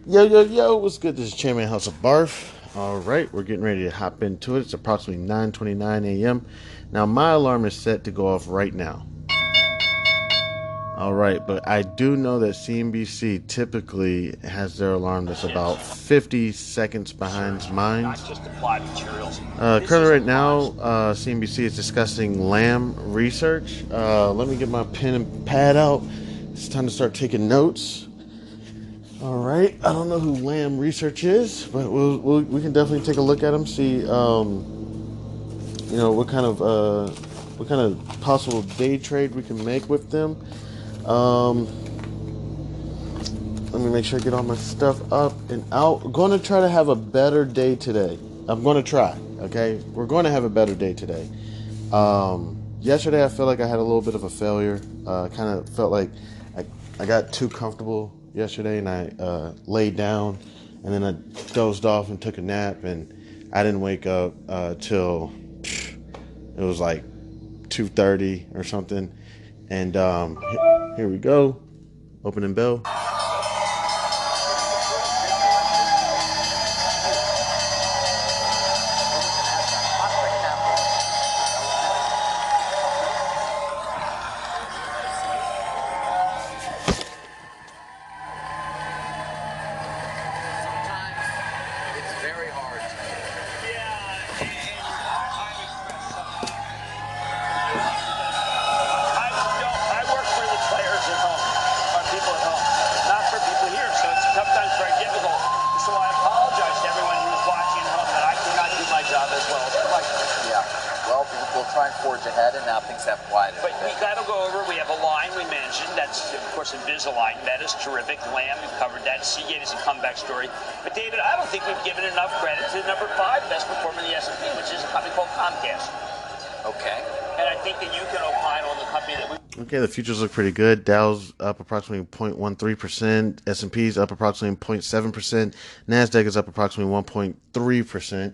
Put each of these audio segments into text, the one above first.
Yo, yo, yo, what's good? This is Chairman House of Barf. All right, we're getting ready to hop into it. It's approximately 9:29 a.m. Now, my alarm is set to go off right now. All right, but I do know that CNBC typically has their alarm that's about 50 seconds behind mine. Currently, right now, CNBC is discussing lamb research. Let me get my pen and pad out. It's time to start taking notes. All right. I don't know who Lamb Research is, but we can definitely take a look at them, see what kind of possible day trade we can make with them. Um, Let me make sure I get all my stuff up and out. We're going to try to have a better day today. I'm going to try. Okay, we're going to have a better day today. Yesterday I felt like I had a little bit of a failure. Kind of felt like I got too comfortable yesterday, and I laid down, and then I dozed off and took a nap, and I didn't wake up till it was like 2:30 or something. And here we go, opening bell. Try and forge ahead, and now things have quieted. But we got to go over. We have a line we mentioned. That's, of course, Invisalign. That is terrific. Lamb, we've covered that. Seagate is a comeback story. But, David, I don't think we've given enough credit to the number 5 best performer in the S&P, which is a company called Comcast. Okay. And I think that you can opine on the company that we... Okay, the futures look pretty good. Dow's up approximately 0.13%. S&P's up approximately 0.7%. NASDAQ is up approximately 1.3%.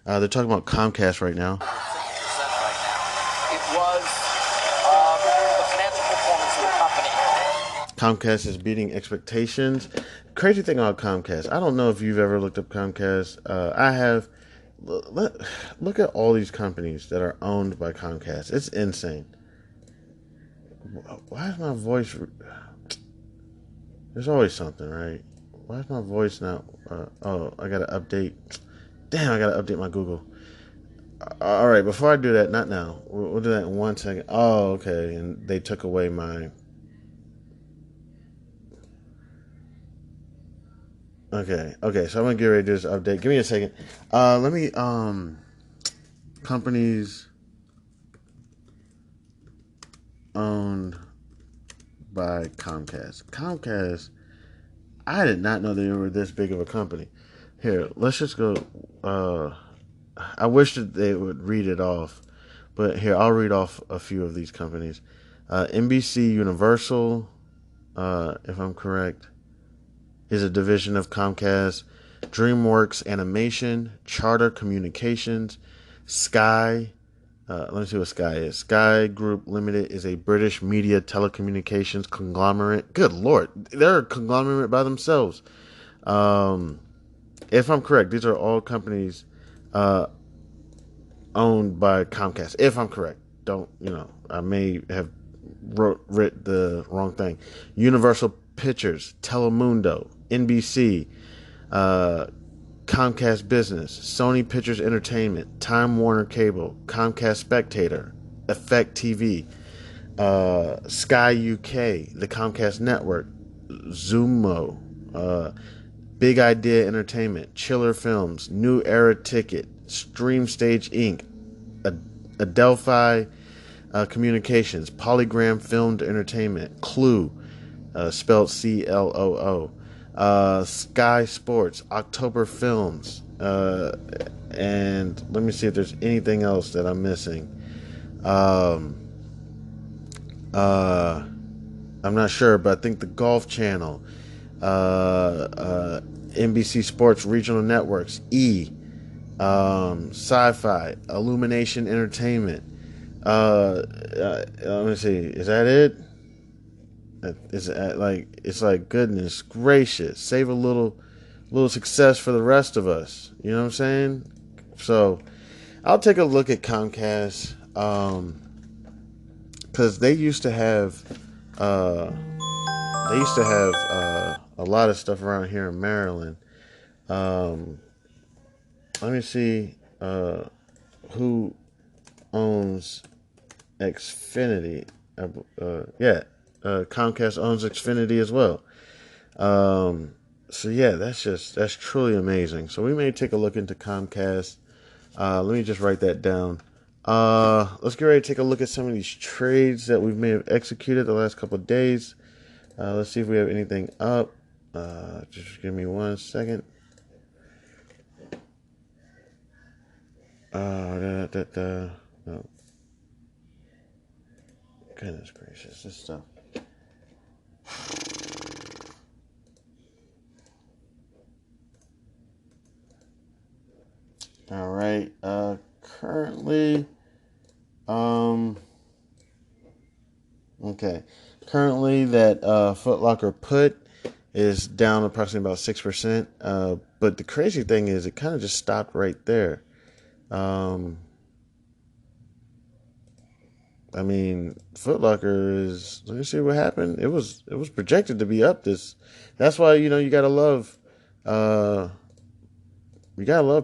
They're talking about Comcast right now. Comcast is beating expectations. Crazy thing about Comcast, I don't know if you've ever looked up Comcast. I have. Look at all these companies that are owned by Comcast. It's insane. Why is my voice... There's always something, right? Why is my voice not... I gotta update. Damn, I gotta update my Google. All right, before I do that, not now. We'll do that in 1 second. Oh, okay, and they took away my... Okay, so I'm gonna get ready to do this update. Give me a second. Let me companies owned by Comcast. Comcast, I did not know they were this big of a company. Here, let's just go. I wish that they would read it off, but here, I'll read off a few of these companies. NBC Universal, if I'm correct, is a division of Comcast. DreamWorks Animation, Charter Communications, Sky. Let me see what Sky is. Sky Group Limited is a British media telecommunications conglomerate. Good Lord, they're a conglomerate by themselves. If I'm correct, these are all companies owned by Comcast. If I'm correct, I may have writ the wrong thing. Universal Pictures, Telemundo, NBC, Comcast Business, Sony Pictures Entertainment, Time Warner Cable, Comcast Spectator, Effect TV, Sky UK, the Comcast Network, Zumo, Big Idea Entertainment, Chiller Films, New Era Ticket, Stream Stage Inc., Adelphi Communications, Polygram Filmed Entertainment, Clue, spelled CLOO, Sky Sports, October Films, and let me see if there's anything else that I'm missing. I'm not sure, but I think the Golf Channel, NBC Sports Regional Networks, Sci-Fi, Illumination Entertainment. Let me see. Is that it? It's like goodness gracious. Save a little. little success for the rest of us. You know what I'm saying? So I'll take a look at Comcast, because they used to have a lot of stuff around here in Maryland. Um, Let me see who owns Xfinity. Comcast owns Xfinity as well. So yeah, that's truly amazing. So we may take a look into Comcast. Let me just write that down. Let's get ready to take a look at some of these trades that we may have executed the last couple of days. Let's see if we have anything up. Just give me 1 second. No. Goodness gracious, this stuff. All right. Currently, okay. Currently, that Foot Locker put is down approximately about 6%. But the crazy thing is, it kind of just stopped right there. I mean, Foot Locker is. Let me see what happened. It was projected to be up this. That's why you gotta love,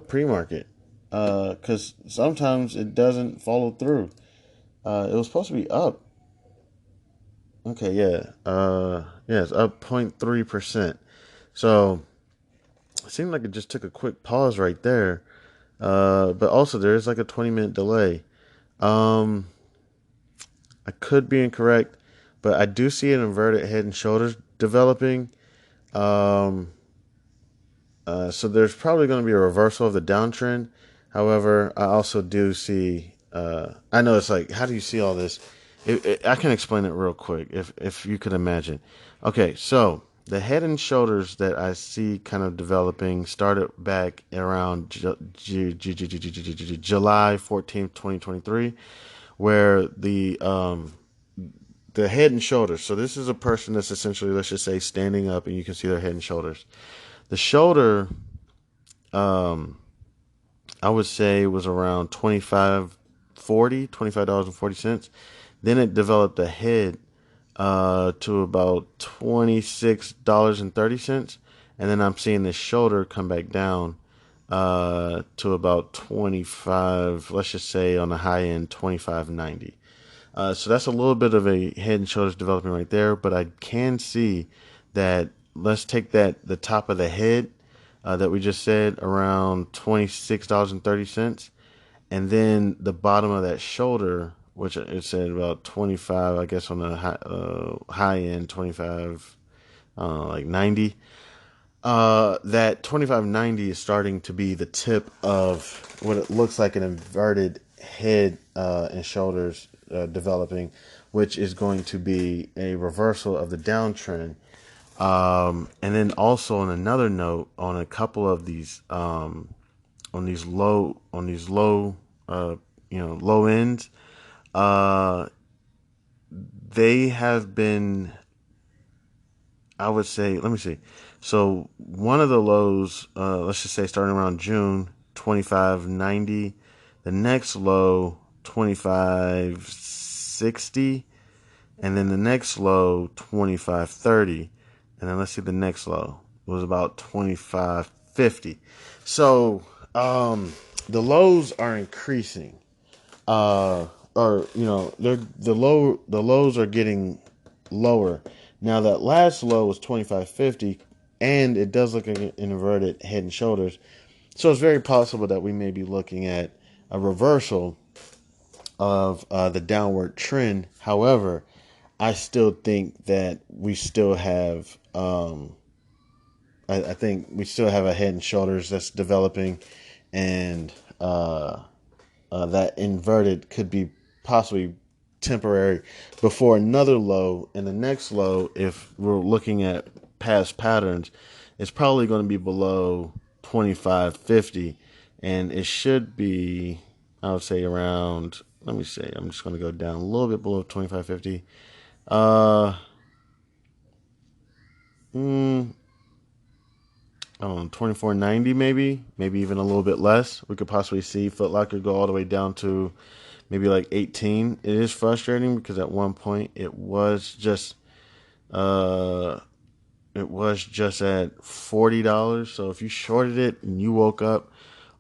pre-market, because sometimes it doesn't follow through. It was supposed to be up. Okay, yeah, it's up 0.3%. So it seemed like it just took a quick pause right there. But also there is like a 20-minute delay. I could be incorrect, but I do see an inverted head and shoulders developing. So there's probably going to be a reversal of the downtrend. However, I also do see. I know it's like, how do you see all this? I can explain it real quick, if you could imagine. Okay, so the head and shoulders that I see kind of developing started back around July 14th, 2023, where the head and shoulders. So this is a person that's essentially, let's just say, standing up, and you can see their head and shoulders. The shoulder, I would say, was around $25.40. Then it developed a head to about $26.30, and then I'm seeing the shoulder come back down to about 25. Let's just say on the high end, 25.90. So that's a little bit of a head and shoulders developing right there, but I can see that. Let's take the top of the head that we just said, around $26.30, and then the bottom of that shoulder, which it said about 25, I guess on the high end, 25, like 90. That 25.90 is starting to be the tip of what it looks like an inverted head and shoulders developing, which is going to be a reversal of the downtrend. And then also on another note, on a couple of these on these low low ends, they have been, I would say, let me see. So one of the lows, let's just say starting around June, 25.90. The next low, 25.60. And then the next low, 25.30. And then let's see, the next low was about 25.50. So the lows are increasing. Or the lows are getting lower. Now that last low was 25.50, and it does look like an inverted head and shoulders. So it's very possible that we may be looking at a reversal of the downward trend. However, I still think that we still have, I think we still have a head and shoulders that's developing, and that inverted could be possibly temporary before another low. And the next low, if we're looking at past patterns, it's probably going to be below 25.50, and it should be, I would say, around, let me say, I'm just going to go down a little bit below 25.50. I don't know, 24.90 maybe even a little bit less. We could possibly see Foot Locker go all the way down to maybe like 18. It is frustrating because at one point uh it was just at $40. So if you shorted it and you woke up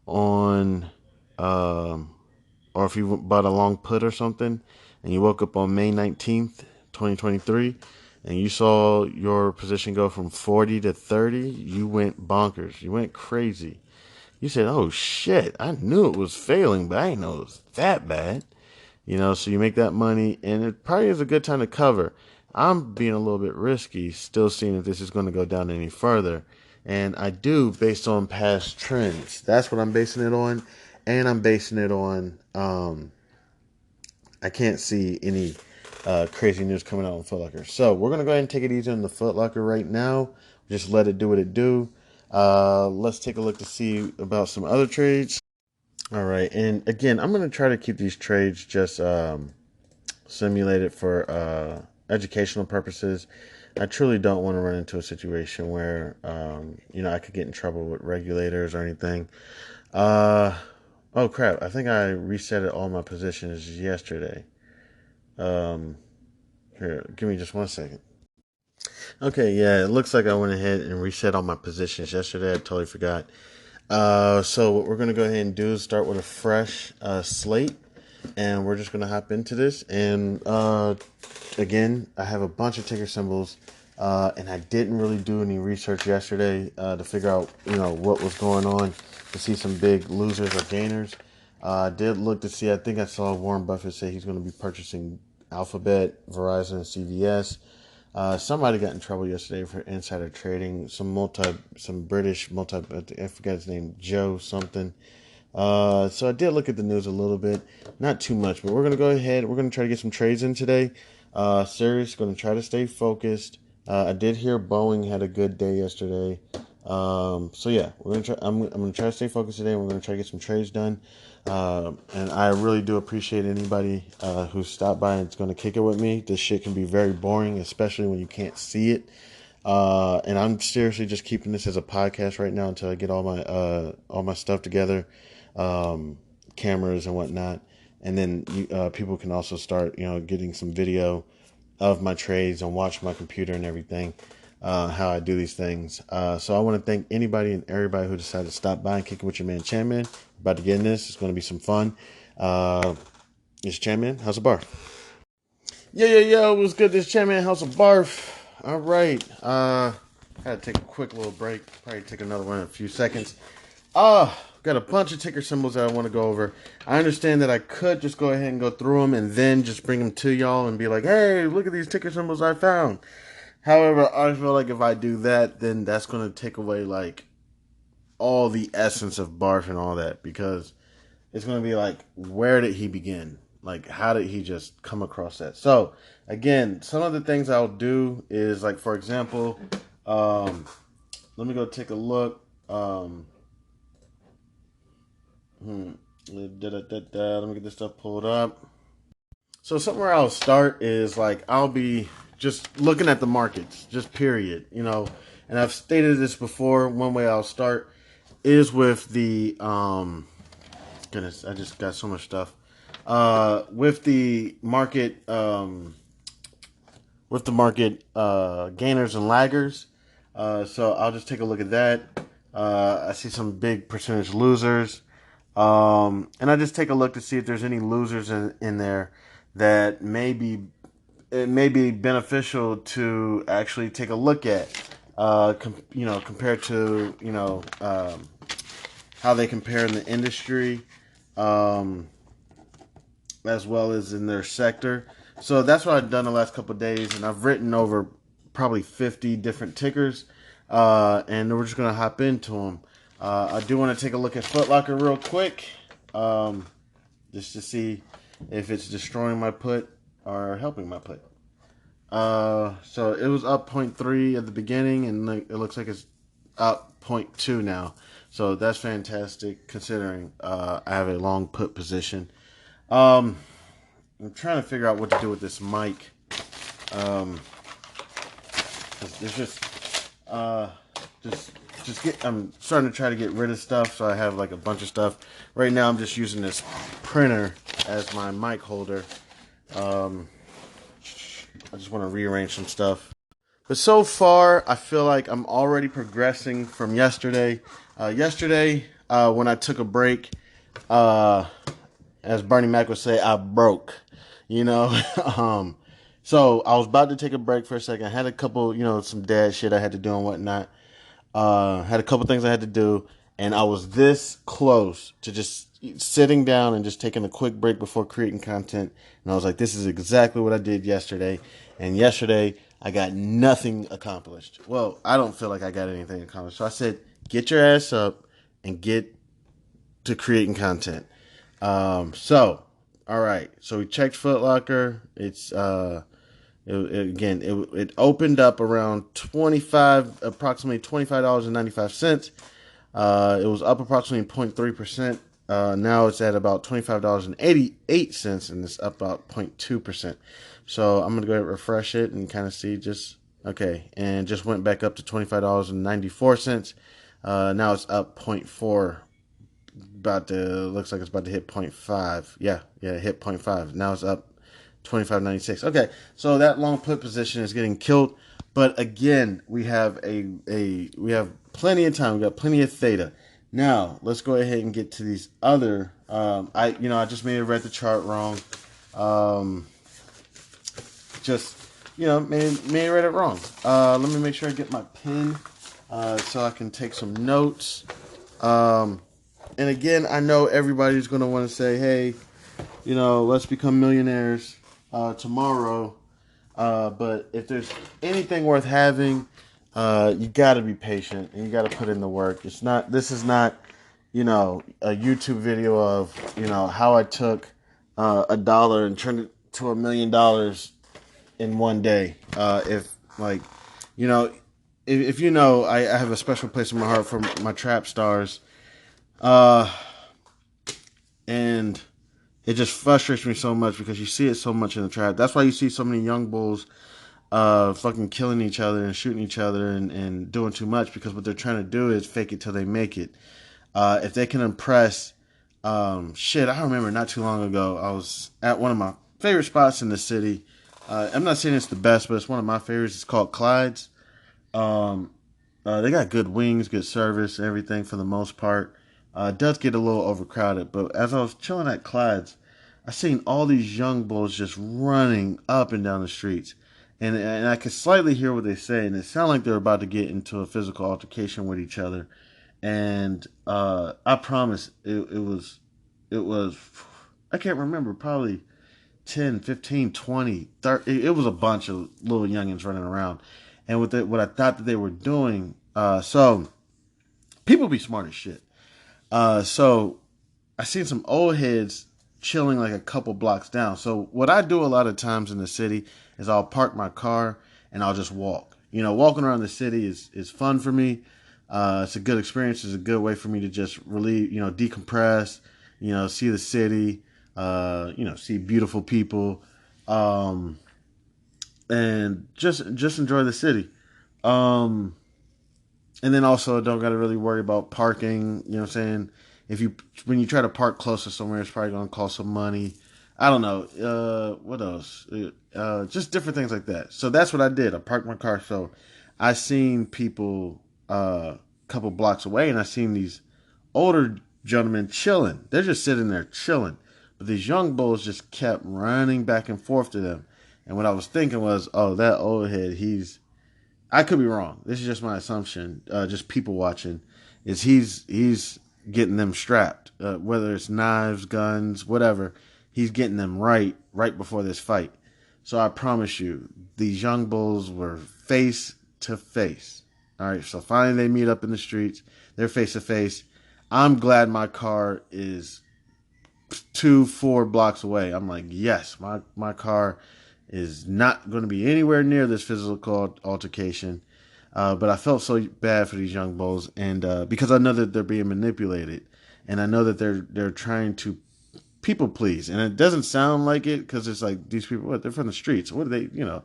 on or if you bought a long put or something and you woke up on May 19th, 2023, and you saw your position go from 40 to 30, you went bonkers. You went crazy. You said, oh shit, I knew it was failing, but I didn't know it was that bad. So you make that money, and it probably is a good time to cover. I'm being a little bit risky, still seeing if this is going to go down any further. And I do based on past trends. That's what I'm basing it on. And I'm basing it on, I can't see any crazy news coming out on Foot Locker. So we're going to go ahead and take it easy on the Foot Locker right now. Just let it do what it do. Let's take a look to see about some other trades. All right. And again, I'm going to try to keep these trades just simulated for educational purposes. I truly don't want to run into a situation where, I could get in trouble with regulators or anything. Oh crap! I think I reset all my positions yesterday. Here, give me just 1 second. Okay, yeah, it looks like I went ahead and reset all my positions yesterday. I totally forgot. So what we're gonna go ahead and do is start with a fresh slate, and we're just gonna hop into this. And again, I have a bunch of ticker symbols, and I didn't really do any research yesterday to figure out what was going on to see some big losers or gainers. I did look to see. I think I saw Warren Buffett say he's going to be purchasing Alphabet, Verizon, and CVS. Somebody got in trouble yesterday for insider trading. Some British I forgot his name, Joe something. So I did look at the news a little bit, not too much, but we're gonna go ahead. We're gonna try to get some trades in today. Serious, gonna try to stay focused. I did hear Boeing had a good day yesterday. So yeah, we're gonna try. I'm gonna try to stay focused today. We're gonna try to get some trades done. And I really do appreciate anybody who stopped by and is going to kick it with me. This shit can be very boring, especially when you can't see it. And I'm seriously just keeping this as a podcast right now until I get all my stuff together, cameras and whatnot, and then people can also start getting some video of my trades and watch my computer and everything. How I do these things. So I want to thank anybody and everybody who decided to stop by and kick it with your man Chanman. About to get in this. It's going to be some fun. It's Chanman, House of Barf. Yo, what's good? This Chanman, House of Barf. All right. Had to take a quick little break. Probably take another one in a few seconds. Got a bunch of ticker symbols that I want to go over. I understand that I could just go ahead and go through them and then just bring them to y'all and be like, hey, look at these ticker symbols I found. However, I feel like if I do that, then that's going to take away like all the essence of Barf and all that, because it's going to be like, where did he begin? Like, how did he just come across that? So, again, some of the things I'll do is like, for example, let me go take a look. Let me get this stuff pulled up. So somewhere I'll start is like I'll be just looking at the markets, just period, And I've stated this before. One way I'll start is with the goodness, I just got so much stuff. With the market gainers and laggers. So I'll just take a look at that. I see some big percentage losers. And I just take a look to see if there's any losers in there that it may be beneficial to actually take a look at, compared to, how they compare in the industry, as well as in their sector. So that's what I've done the last couple of days, and I've written over probably 50 different tickers, and we're just going to hop into them. I do want to take a look at Foot Locker real quick, just to see if it's destroying my put or helping my put. So it was up 0.3 at the beginning, and it looks like it's up 0.2 now. So that's fantastic considering I have a long put position. I'm trying to figure out what to do with this mic. There's just I'm starting to try to get rid of stuff, so I have like a bunch of stuff. Right now, I'm just using this printer as my mic holder. I just want to rearrange some stuff. But so far, I feel like I'm already progressing from yesterday. When I took a break, as Bernie Mac would say, I broke. You know, so I was about to take a break for a second. I had a couple, some dad shit I had to do and whatnot. Had a couple things I had to do, and I was this close to just sitting down and just taking a quick break before creating content. And I was like, this is exactly what I did yesterday. And yesterday, I got nothing accomplished. Well, I don't feel like I got anything accomplished. So I said, get your ass up and get to creating content. All right. So we checked Foot Locker. It's it opened up around approximately $25.95. It was up approximately 0.3%. Now it's at about $25.88, and it's up about 0.2%. So I'm gonna go ahead and refresh it and kind of see and just went back up to $25.94. Now it's up 0.4. Looks like it's about to hit 0.5. Yeah, it hit 0.5. Now it's up 25.96. Okay, so that long put position is getting killed, but again, we have we have plenty of time. We got plenty of theta. Now let's go ahead and get to these other. I just may have read the chart wrong. May have read it wrong. Let me make sure I get my pen so I can take some notes. And again, I know everybody's going to want to say, hey, let's become millionaires tomorrow. But if there's anything worth having, you got to be patient and you got to put in the work. This is not, a YouTube video of, how I took $1 and turned it to $1 million in one day. If I have a special place in my heart for my trap stars. And it just frustrates me so much because you see it so much in the trap. That's why you see so many young bulls fucking killing each other and shooting each other and doing too much, because what they're trying to do is fake it till they make it. If they can impress, I remember not too long ago, I was at one of my favorite spots in the city. I'm not saying it's the best, but it's one of my favorites. It's called Clyde's. They got good wings, good service, everything for the most part. It does get a little overcrowded, but as I was chilling at Clyde's, I seen all these young bulls just running up and down the streets. And I could slightly hear what they say, and it sounded like they were about to get into a physical altercation with each other. And I promise it was, I can't remember, probably 10, 15, 20, 30. It was a bunch of little youngins running around. And what I thought that they were doing, so people be smart as shit. So I seen some old heads chilling like a couple blocks down. So what I do a lot of times in the city is I'll park my car and I'll just walk. Walking around the city is fun for me. It's a good experience. It's a good way for me to just really, decompress, see the city, see beautiful people, and just enjoy the city. And then also don't got to really worry about parking. You know what I'm saying? When you try to park close to somewhere, it's probably going to cost some money. I don't know. What else? Just different things like that. So that's what I did. I parked my car. So I seen people a couple blocks away, and I seen these older gentlemen chilling. They're just sitting there chilling. But these young bulls just kept running back and forth to them. And what I was thinking was, oh, that old head, I could be wrong. This is just my assumption. Just people watching, is he's getting them strapped, whether it's knives, guns, whatever. He's getting them right before this fight. So I promise you, these young bulls were face to face. All right. So finally they meet up in the streets. They're face to face. I'm glad my car is 2-4 blocks away. I'm like, yes, my car is not going to be anywhere near this physical altercation. But I felt so bad for these young bulls, and because I know that they're being manipulated, and I know that they're trying to people please, and it doesn't sound like it because it's like these people, they're from the streets. What are they? They're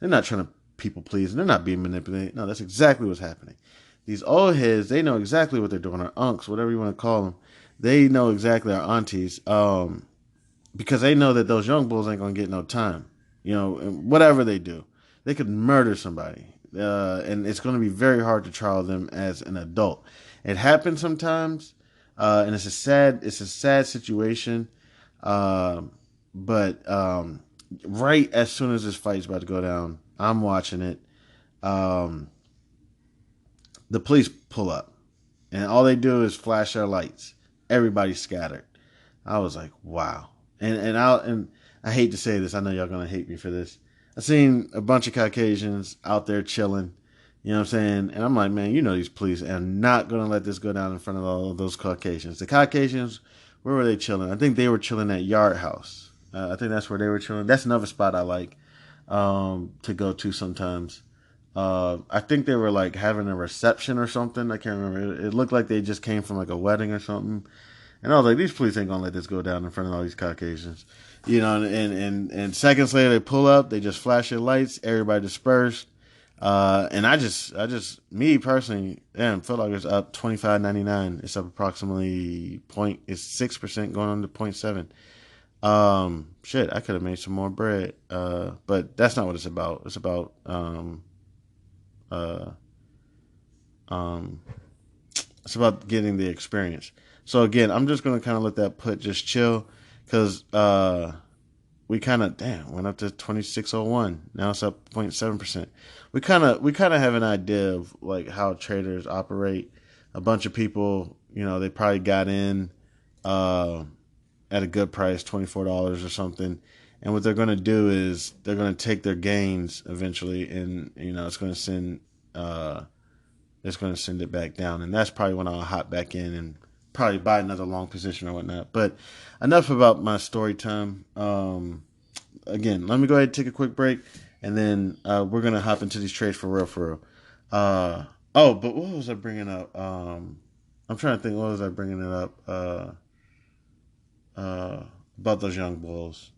not trying to people please, and they're not being manipulated. No, that's exactly what's happening. these old heads, they know exactly what they're doing, or unks, whatever you want to call them. They know exactly, our aunties, because they know that those young bulls ain't gonna get no time. You know, whatever they do, they could murder somebody, and it's going to be very hard to trial them as an adult. It happens sometimes, and it's a sad situation. But right as soon as this fight's about to go down, I'm watching it. Um, the police pull up, and all they do is flash their lights. Everybody's scattered. I was like, wow. And I hate to say this. I know y'all gonna hate me for this. I seen a bunch of Caucasians out there chilling. You know what I'm saying? And I'm like, man, you know these police are not gonna let this go down in front of all of those Caucasians. The Caucasians, where were they chilling? I think they were chilling at Yard House. I think that's where they were chilling. That's another spot I like to go to sometimes. I think they were like having a reception or something. I can't remember. It looked like they just came from like a wedding or something. And I was like, these police ain't gonna let this go down in front of all these Caucasians. You know, and seconds later they pull up, they just flash their lights, everybody dispersed. And I just me personally, damn, Foot Locker's up $25.99. It's up approximately it's 6% going on to 0.7. Shit, I could have made some more bread. But that's not what it's about. It's about uh it's about getting the experience. So again, I'm just gonna kind of let that put just chill, because we kind of went up to 2601. Now it's up 0.7%. We kind of have an idea of like how traders operate. A bunch of people, you know, they probably got in at a good price, $24 or something. And what they're going to do is they're going to take their gains eventually, and you know it's going to send it back down. And that's probably when I'll hop back in and probably buy another long position or whatnot. But enough about my story time. Again, let me go ahead and take a quick break, and then we're gonna hop into these trades for real, for real. But what was I bringing up? I'm trying to think. What was I bringing it up? About those young bulls.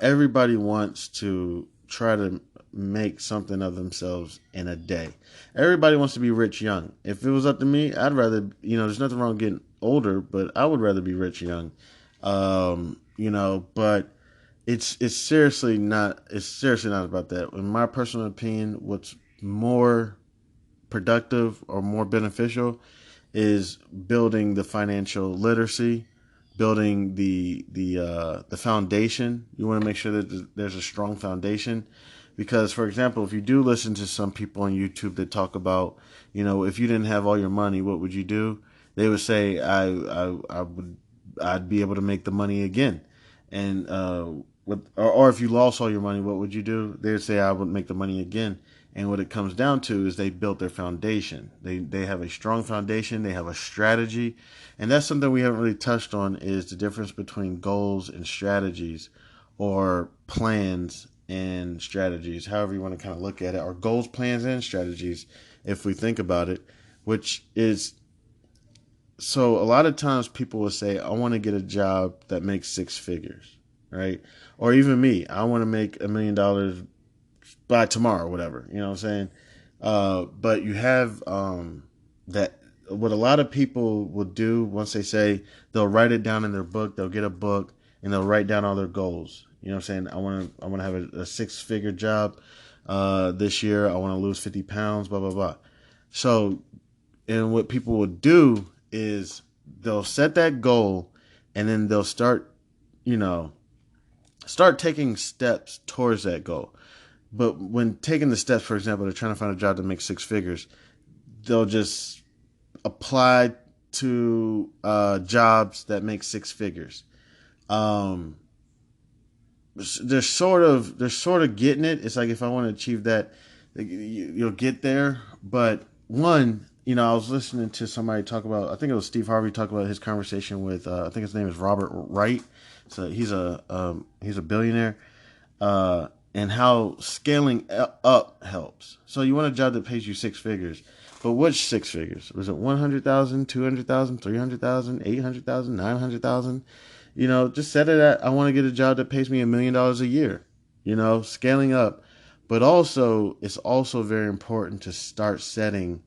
Everybody wants to try to make something of themselves in a day. Everybody wants to be rich young. If it was up to me, I'd rather, you know, there's nothing wrong with getting older, but I would rather be rich young. You know, but it's seriously not about that. In my personal opinion, what's more productive or more beneficial is building the financial literacy, building the foundation. You want to make sure that there's a strong foundation, because, for example, if you do listen to some people on YouTube that talk about, you know, if you didn't have all your money, what would you do? They would say, I'd be able to make the money again. And or if you lost all your money, what would you do? They would say, I would make the money again. And what it comes down to is they built their foundation. They have a strong foundation. They have a strategy. And that's something we haven't really touched on, is the difference between goals and strategies, or plans and strategies, however you want to kind of look at it, or goals, plans, and strategies, if we think about it, which is, so a lot of times people will say, I want to get a job that makes six figures, right? Or even me, I want to make $1 million by tomorrow, whatever, you know what I'm saying? But you have that, what a lot of people will do once they say, they'll write it down in their book, they'll get a book, and they'll write down all their goals. You know what I'm saying? I want to have a six-figure job this year. I want to lose 50 pounds, blah, blah, blah. So, and what people will do is they'll set that goal, and then they'll start taking steps towards that goal. But when taking the steps, for example, they're trying to find a job that makes six figures, they'll just apply to jobs that make six figures. They're sort of getting it. It's like, if I want to achieve that, you'll get there. But one, you know, I was listening to somebody talk about, I think it was Steve Harvey, talk about his conversation with, I think his name is Robert Wright. So he's a billionaire, and how scaling up helps. So you want a job that pays you six figures, but which six figures? Was it 100,000, 200,000, 300,000, 800,000, 900,000? You know, just set it at, I want to get a job that pays me $1 million a year. You know, scaling up. But also, it's also very important to start setting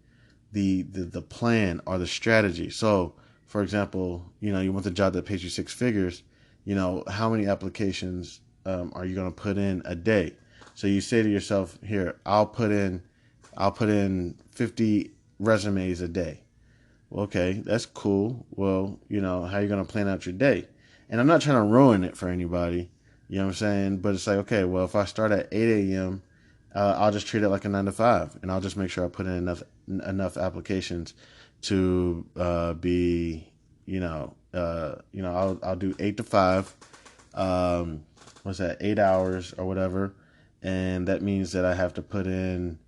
the plan or the strategy. So, for example, you want the job that pays you six figures. How many applications are you going to put in a day? So you say to yourself, here, I'll put in 50 resumes a day. Well, okay, that's cool. Well, how are you going to plan out your day? And I'm not trying to ruin it for anybody. You know what I'm saying? But it's like, okay, well, if I start at 8 a.m., I'll just treat it like a 9 to 5, and I'll just make sure I put in enough applications to be, I'll do 8 to 5. What's that? 8 hours or whatever, and that means that I have to put in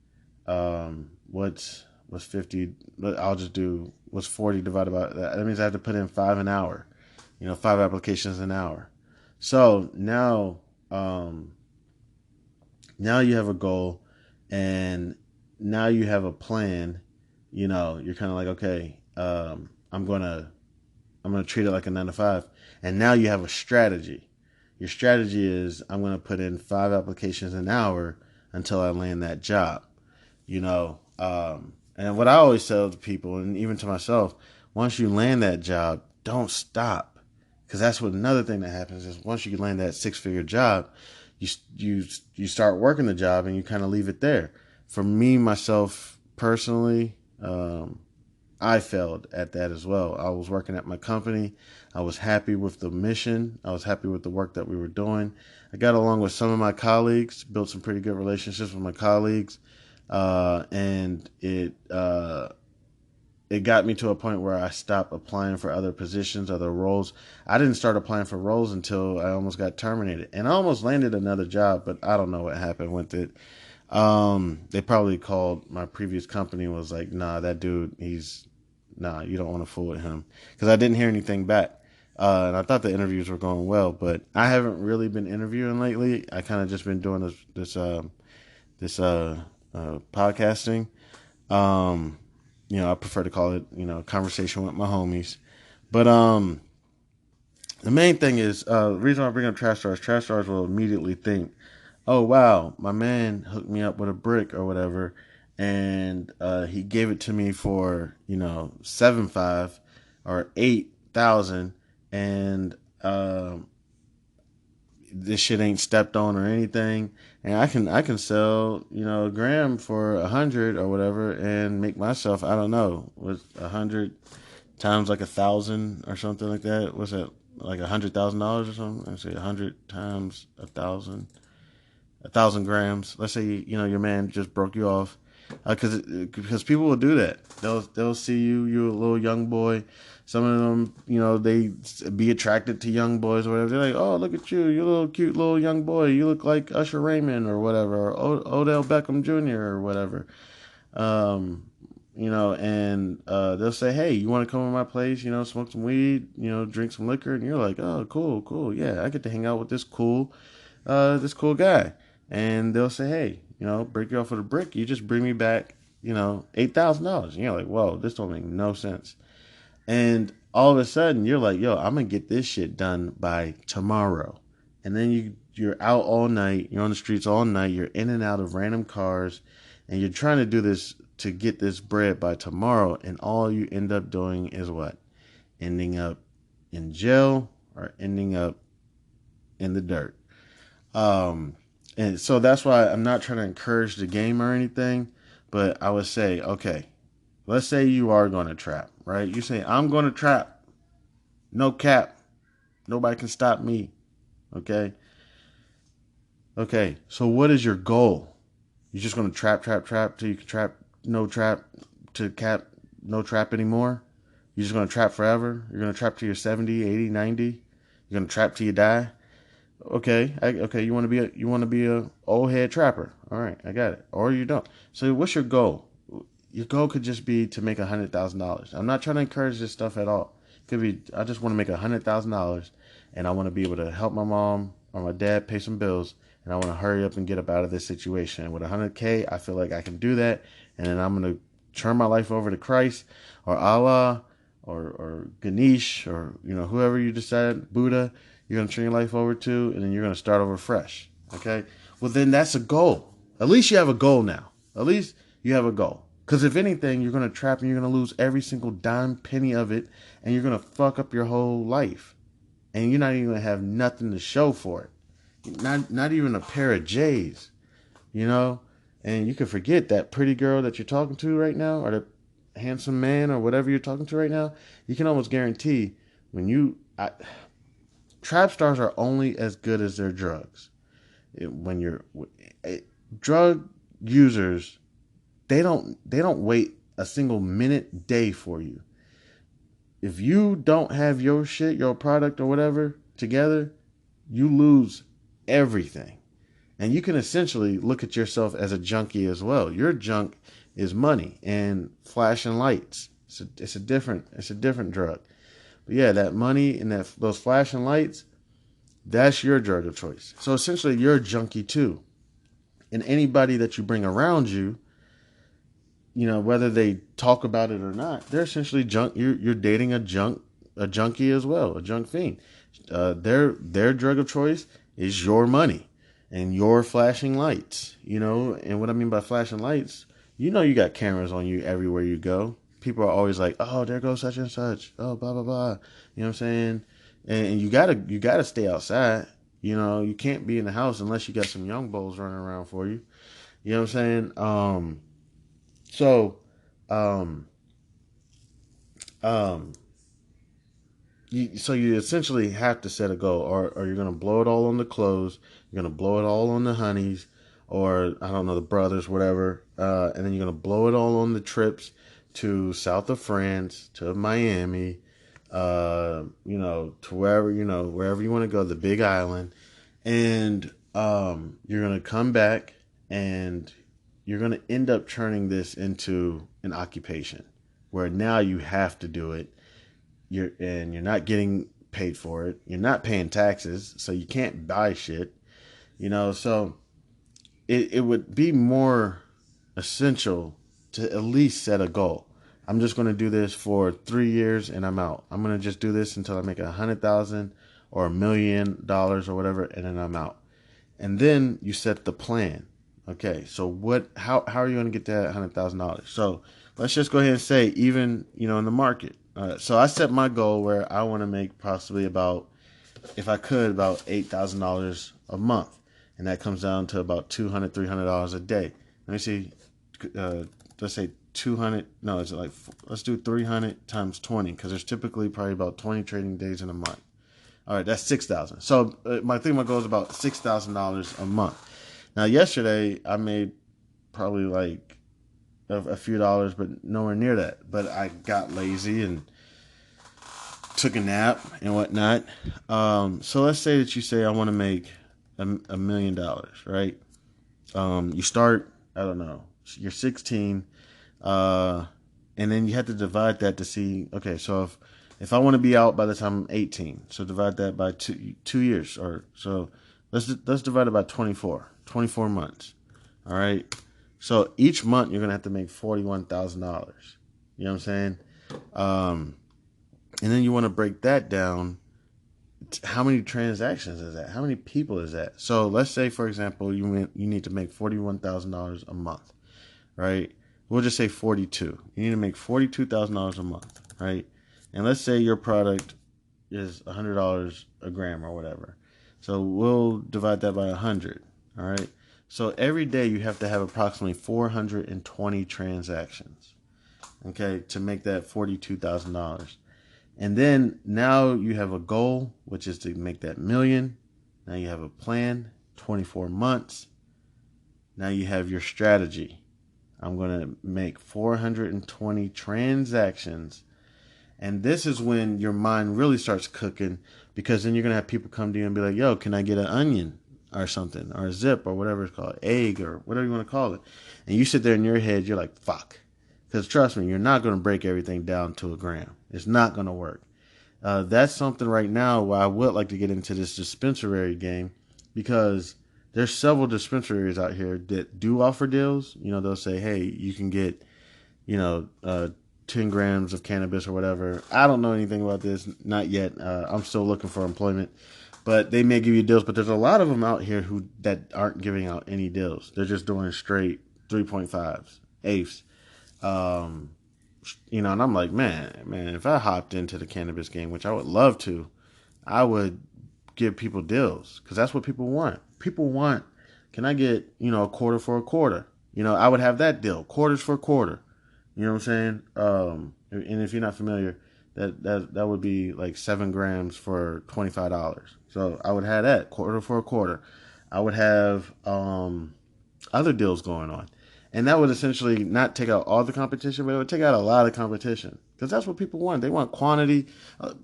what's 50. I'll just do what's 40 divided by that. That means I have to put in 5 an hour. 5 applications an hour. So now you have a goal, and now you have a plan. You're kind of like, okay, I'm gonna treat it like a 9 to 5, and now you have a strategy. Your strategy is, I'm gonna put in 5 applications an hour until I land that job. And what I always tell to people, and even to myself, once you land that job, don't stop, because that's what another thing that happens is, once you land that six-figure job, you start working the job and you kind of leave it there. For me, myself personally, I failed at that as well. I was working at my company. I was happy with the mission. I was happy with the work that we were doing. I got along with some of my colleagues, built some pretty good relationships with my colleagues, and it got me to a point where I stopped applying for other positions, other roles. I didn't start applying for roles until I almost got terminated. And I almost landed another job, but I don't know what happened with it. They probably called my previous company and was like, nah, that dude, you don't want to fool with him. Because I didn't hear anything back. And I thought the interviews were going well, but I haven't really been interviewing lately. I kind of just been doing this podcasting. I prefer to call it, conversation with my homies. But the main thing is, the reason I bring up trash stars will immediately think, oh wow, my man hooked me up with a brick or whatever, and he gave it to me for 7.5 or 8,000, and this shit ain't stepped on or anything, and I can sell a gram for 100 or whatever and make myself, I don't know, with 100 times like 1,000 or something like that. What's that, like $100,000 or something? I say 100 times 1,000, 1,000 grams. Let's say your man just broke you off, because people will do that. They'll see you're a little young boy. Some of them, they be attracted to young boys or whatever. They're like, oh, look at you, you little cute little young boy. You look like Usher Raymond or whatever, or Odell Beckham Jr. or whatever. And they'll say, hey, you want to come to my place, smoke some weed, drink some liquor, and you're like, oh, cool, yeah, I get to hang out with this cool guy. And they'll say, hey, break you off with a brick, you just bring me back, $8,000. And you're like, whoa, this don't make no sense. And all of a sudden, you're like, yo, I'm going to get this shit done by tomorrow. And then you're out all night. You're on the streets all night. You're in and out of random cars. And you're trying to do this to get this bread by tomorrow. And all you end up doing is what? Ending up in jail or ending up in the dirt. And so that's why I'm not trying to encourage the game or anything. But I would say, okay, let's say you are going to trap, right? You say, I'm going to trap. No cap. Nobody can stop me. Okay? Okay, so what is your goal? You're just going to trap till you can trap, no trap to cap, no trap anymore? You're just going to trap forever? You're going to trap till you're 70, 80, 90? You're going to trap till you die? Okay, you want to be a old head trapper. All right, I got it. Or you don't. So what's your goal? Your goal could just be to make $100,000. I'm not trying to encourage this stuff at all. It could be, I just want to make $100,000, and I want to be able to help my mom or my dad pay some bills, and I want to hurry up and get up out of this situation. And with $100K, I feel like I can do that, and then I'm going to turn my life over to Christ or Allah or Ganesh or whoever you decide, Buddha. You're going to turn your life over to, and then you're going to start over fresh. Okay? Well, then that's a goal. At least you have a goal now. At least you have a goal. Because if anything, you're going to trap and you're going to lose every single dime penny of it, and you're going to fuck up your whole life. And you're not even going to have nothing to show for it. Not even a pair of J's, you know? And you can forget that pretty girl that you're talking to right now, or the handsome man, or whatever you're talking to right now. You can almost guarantee trap stars are only as good as their drugs. Drug users, they don't wait a single minute, day for you. If you don't have your shit, your product or whatever together, you lose everything. And you can essentially look at yourself as a junkie as well. Your junk is money and flashing lights. It's a different drug. But yeah, that money and those flashing lights, that's your drug of choice. So essentially, you're a junkie too. And anybody that you bring around you, whether they talk about it or not, they're essentially junk. You're dating a junkie as well, a junk fiend. Their drug of choice is your money and your flashing lights. And what I mean by flashing lights, you got cameras on you everywhere you go. People are always like, oh, there goes such and such. Oh, blah blah blah. You know what I'm saying? And you gotta stay outside. You can't be in the house unless you got some young bulls running around for you. You know what I'm saying? So, you essentially have to set a goal, or you're gonna blow it all on the clothes. You're gonna blow it all on the honeys, or I don't know, the brothers, whatever. And then you're gonna blow it all on the trips to south of France, to Miami, to wherever wherever you want to go, the Big Island, and you're gonna come back and you're going to end up turning this into an occupation where now you have to do it. You're not getting paid for it. You're not paying taxes, so you can't buy shit. So it would be more essential to at least set a goal. I'm just going to do this for 3 years and I'm out. I'm going to just do this until I make $100,000 or $1 million or whatever, and then I'm out. And then you set the plan. Okay, so how are you going to get that $100,000? So let's just go ahead and say, even, in the market. So I set my goal where I want to make possibly about $8,000 a month. And that comes down to about $200, $300 a day. Let me see, let's say 200, no, let's do 300 times 20, because there's typically probably about 20 trading days in a month. All right, that's 6,000. So my goal is about $6,000 a month. Now, yesterday, I made probably like a few dollars, but nowhere near that. But I got lazy and took a nap and whatnot. So let's say that you say I want to make $1 million, right? You start, I don't know, you're 16, and then you have to divide that to see, okay, so if I want to be out by the time I'm 18, so divide that by 2 years, or so let's divide it by 24 months. All right. So each month you're going to have to make $41,000. You know what I'm saying? And then you want to break that down. How many transactions is that? How many people is that? So let's say, for example, you need to make $41,000 a month, right? We'll just say 42. You need to make $42,000 a month, right? And let's say your product is $100 a gram or whatever. So we'll divide that by 100. All right. So every day you have to have approximately 420 transactions, okay, to make that $42,000. And then now you have a goal, which is to make that million. Now you have a plan, 24 months. Now you have your strategy. I'm going to make 420 transactions. And this is when your mind really starts cooking, because then you're going to have people come to you and be like, yo, can I get an onion or something, or a zip, or whatever it's called, egg, or whatever you want to call it. And you sit there in your head, you're like, fuck. Because trust me, you're not going to break everything down to a gram. It's not going to work. That's something right now where I would like to get into this dispensary game, because there's several dispensaries out here that do offer deals. They'll say, hey, you can get, 10 grams of cannabis or whatever. I don't know anything about this, not yet. I'm still looking for employment. but they may give you deals. But there's a lot of them out here that aren't giving out any deals. They're just doing straight 3.5s, eighths. Um, and I'm like, man, if I hopped into the cannabis game, which I would love to, I would give people deals because that's what people want. People want, can I get, a quarter for a quarter? I would have that deal, quarters for a quarter. You know what I'm saying? And if you're not familiar, that would be like 7 grams for $25. So I would have that quarter for a quarter. I would have other deals going on. And that would essentially not take out all the competition, but it would take out a lot of competition. Because that's what people want. They want quantity.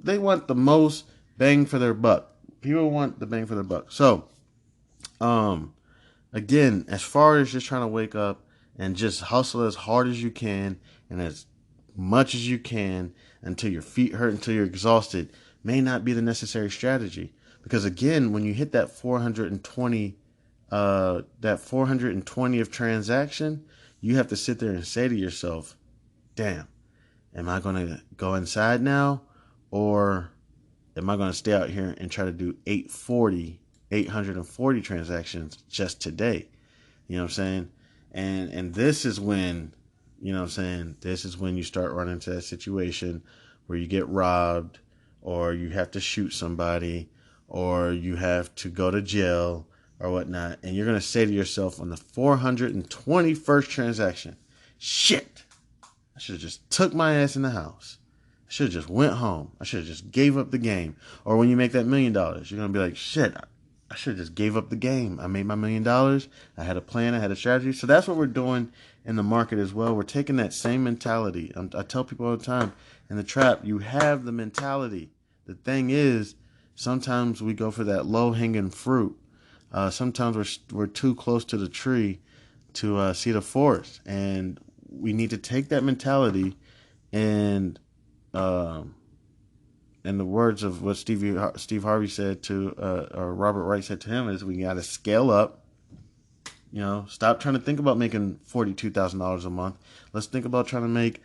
They want the most bang for their buck. People want the bang for their buck. So, again, as far as just trying to wake up and just hustle as hard as you can and as much as you can until your feet hurt, until you're exhausted, may not be the necessary strategy. Because again, when you hit that 420 of transaction, you have to sit there and say to yourself, damn, am I going to go inside now, or am I going to stay out here and try to do 840 transactions just today? You know what I'm saying? And this is when, this is when you start running into that situation where you get robbed, or you have to shoot somebody, or you have to go to jail or whatnot. And you're going to say to yourself on the 421st transaction, shit, I should have just took my ass in the house. I should have just went home. I should have just gave up the game. Or when you make that $1 million, you're going to be like, shit, I should have just gave up the game. I made my $1 million. I had a plan. I had a strategy. So that's what we're doing in the market as well. We're taking that same mentality. I tell people all the time, in the trap, you have the mentality. The thing is, sometimes we go for that low-hanging fruit. Sometimes we're too close to the tree to see the forest. And we need to take that mentality and in the words of what Steve Harvey said or Robert Wright said to him, is we got to scale up. Stop trying to think about making $42,000 a month. Let's think about trying to make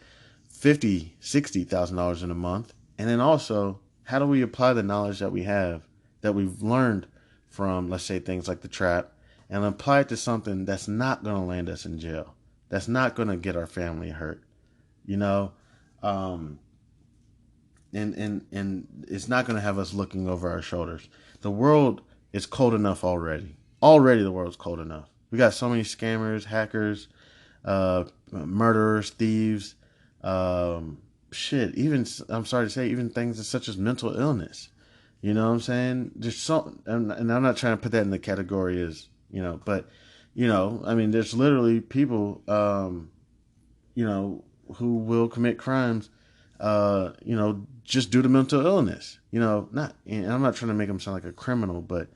$50,000-$60,000 in a month. And then also, how do we apply the knowledge that we have, that we've learned from, let's say, things like the trap, and apply it to something that's not going to land us in jail, that's not going to get our family hurt, and it's not going to have us looking over our shoulders. The world is cold enough already. Already the world's cold enough. We got so many scammers, hackers, murderers, thieves, even, I'm sorry to say, even things such as mental illness. You know what I'm saying? There's so, and I'm not trying to put that in the category as, but, there's literally people, who will commit crimes, just due to mental illness, and I'm not trying to make them sound like a criminal, but,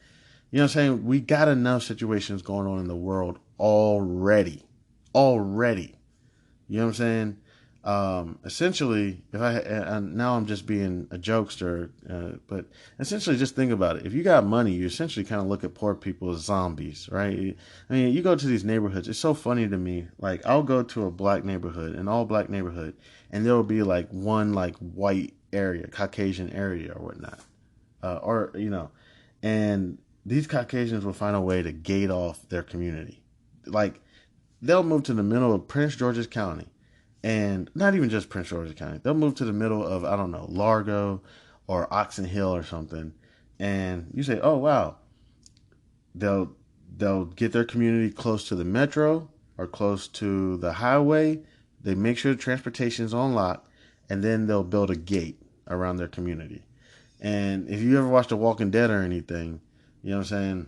what I'm saying? We got enough situations going on in the world already. You know what I'm saying? Essentially, now I'm just being a jokester, but essentially just think about it. If you got money, you essentially kind of look at poor people as zombies, right? I mean, you go to these neighborhoods. It's so funny to me. Like, I'll go to a black neighborhood, an all black neighborhood, and there will be like one like white area, Caucasian area or whatnot. And these Caucasians will find a way to gate off their community. Like, they'll move to the middle of Prince George's County. And not even just Prince George's County. They'll move to the middle of, I don't know, Largo or Oxon Hill or something. And you say, oh, wow. They'll get their community close to the metro or close to the highway. They make sure the transportation's on lock. And then they'll build a gate around their community. And if you ever watched The Walking Dead or anything, you know what I'm saying?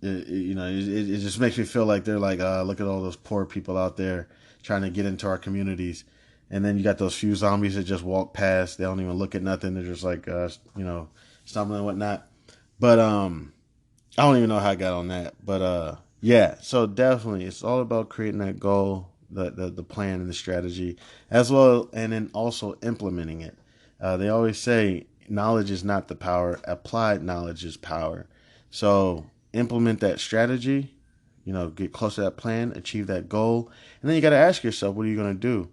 It just makes me feel like they're like, look at all those poor people out there trying to get into our communities. And then you got those few zombies that just walk past. They don't even look at nothing. They're just like, stumbling and whatnot. But I don't even know how I got on that. But yeah, so definitely it's all about creating that goal, the plan and the strategy, as well, and then also implementing it. They always say knowledge is not the power. Applied knowledge is power. So implement that strategy, get close to that plan, achieve that goal. And then you got to ask yourself, what are you going to do?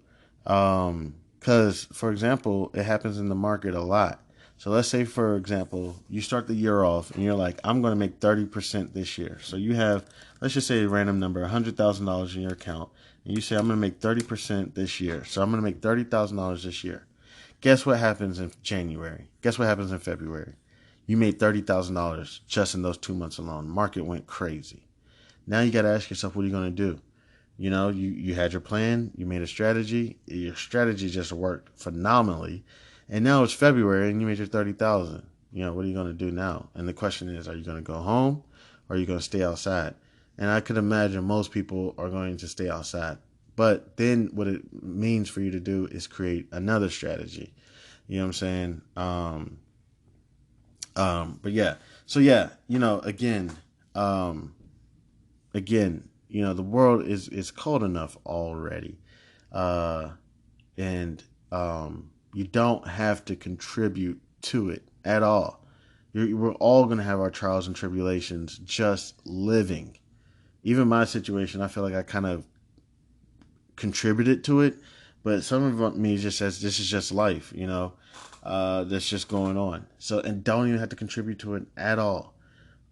Because, for example, it happens in the market a lot. So let's say, for example, you start the year off and you're like, I'm going to make 30% this year. So you have, let's just say a random number, $100,000 in your account. And you say, I'm going to make 30% this year. So I'm going to make $30,000 this year. Guess what happens in January? Guess what happens in February? You made $30,000 just in those 2 months alone. Market went crazy. Now you got to ask yourself, what are you going to do? You know, you had your plan, you made a strategy. Your strategy just worked phenomenally. And now it's February and you made your 30,000. You know, what are you going to do now? And the question is, are you going to go home or are you going to stay outside? And I could imagine most people are going to stay outside. But then what it means for you to do is create another strategy. You know what I'm saying? But yeah. So yeah, you know, again, you know, the world is cold enough already. And you don't have to contribute to it at all. We're all going to have our trials and tribulations just living. Even my situation, I feel like I kind of contributed to it, but some of me just says this is just life, you know, that's just going on. So, and don't even have to contribute to it at all.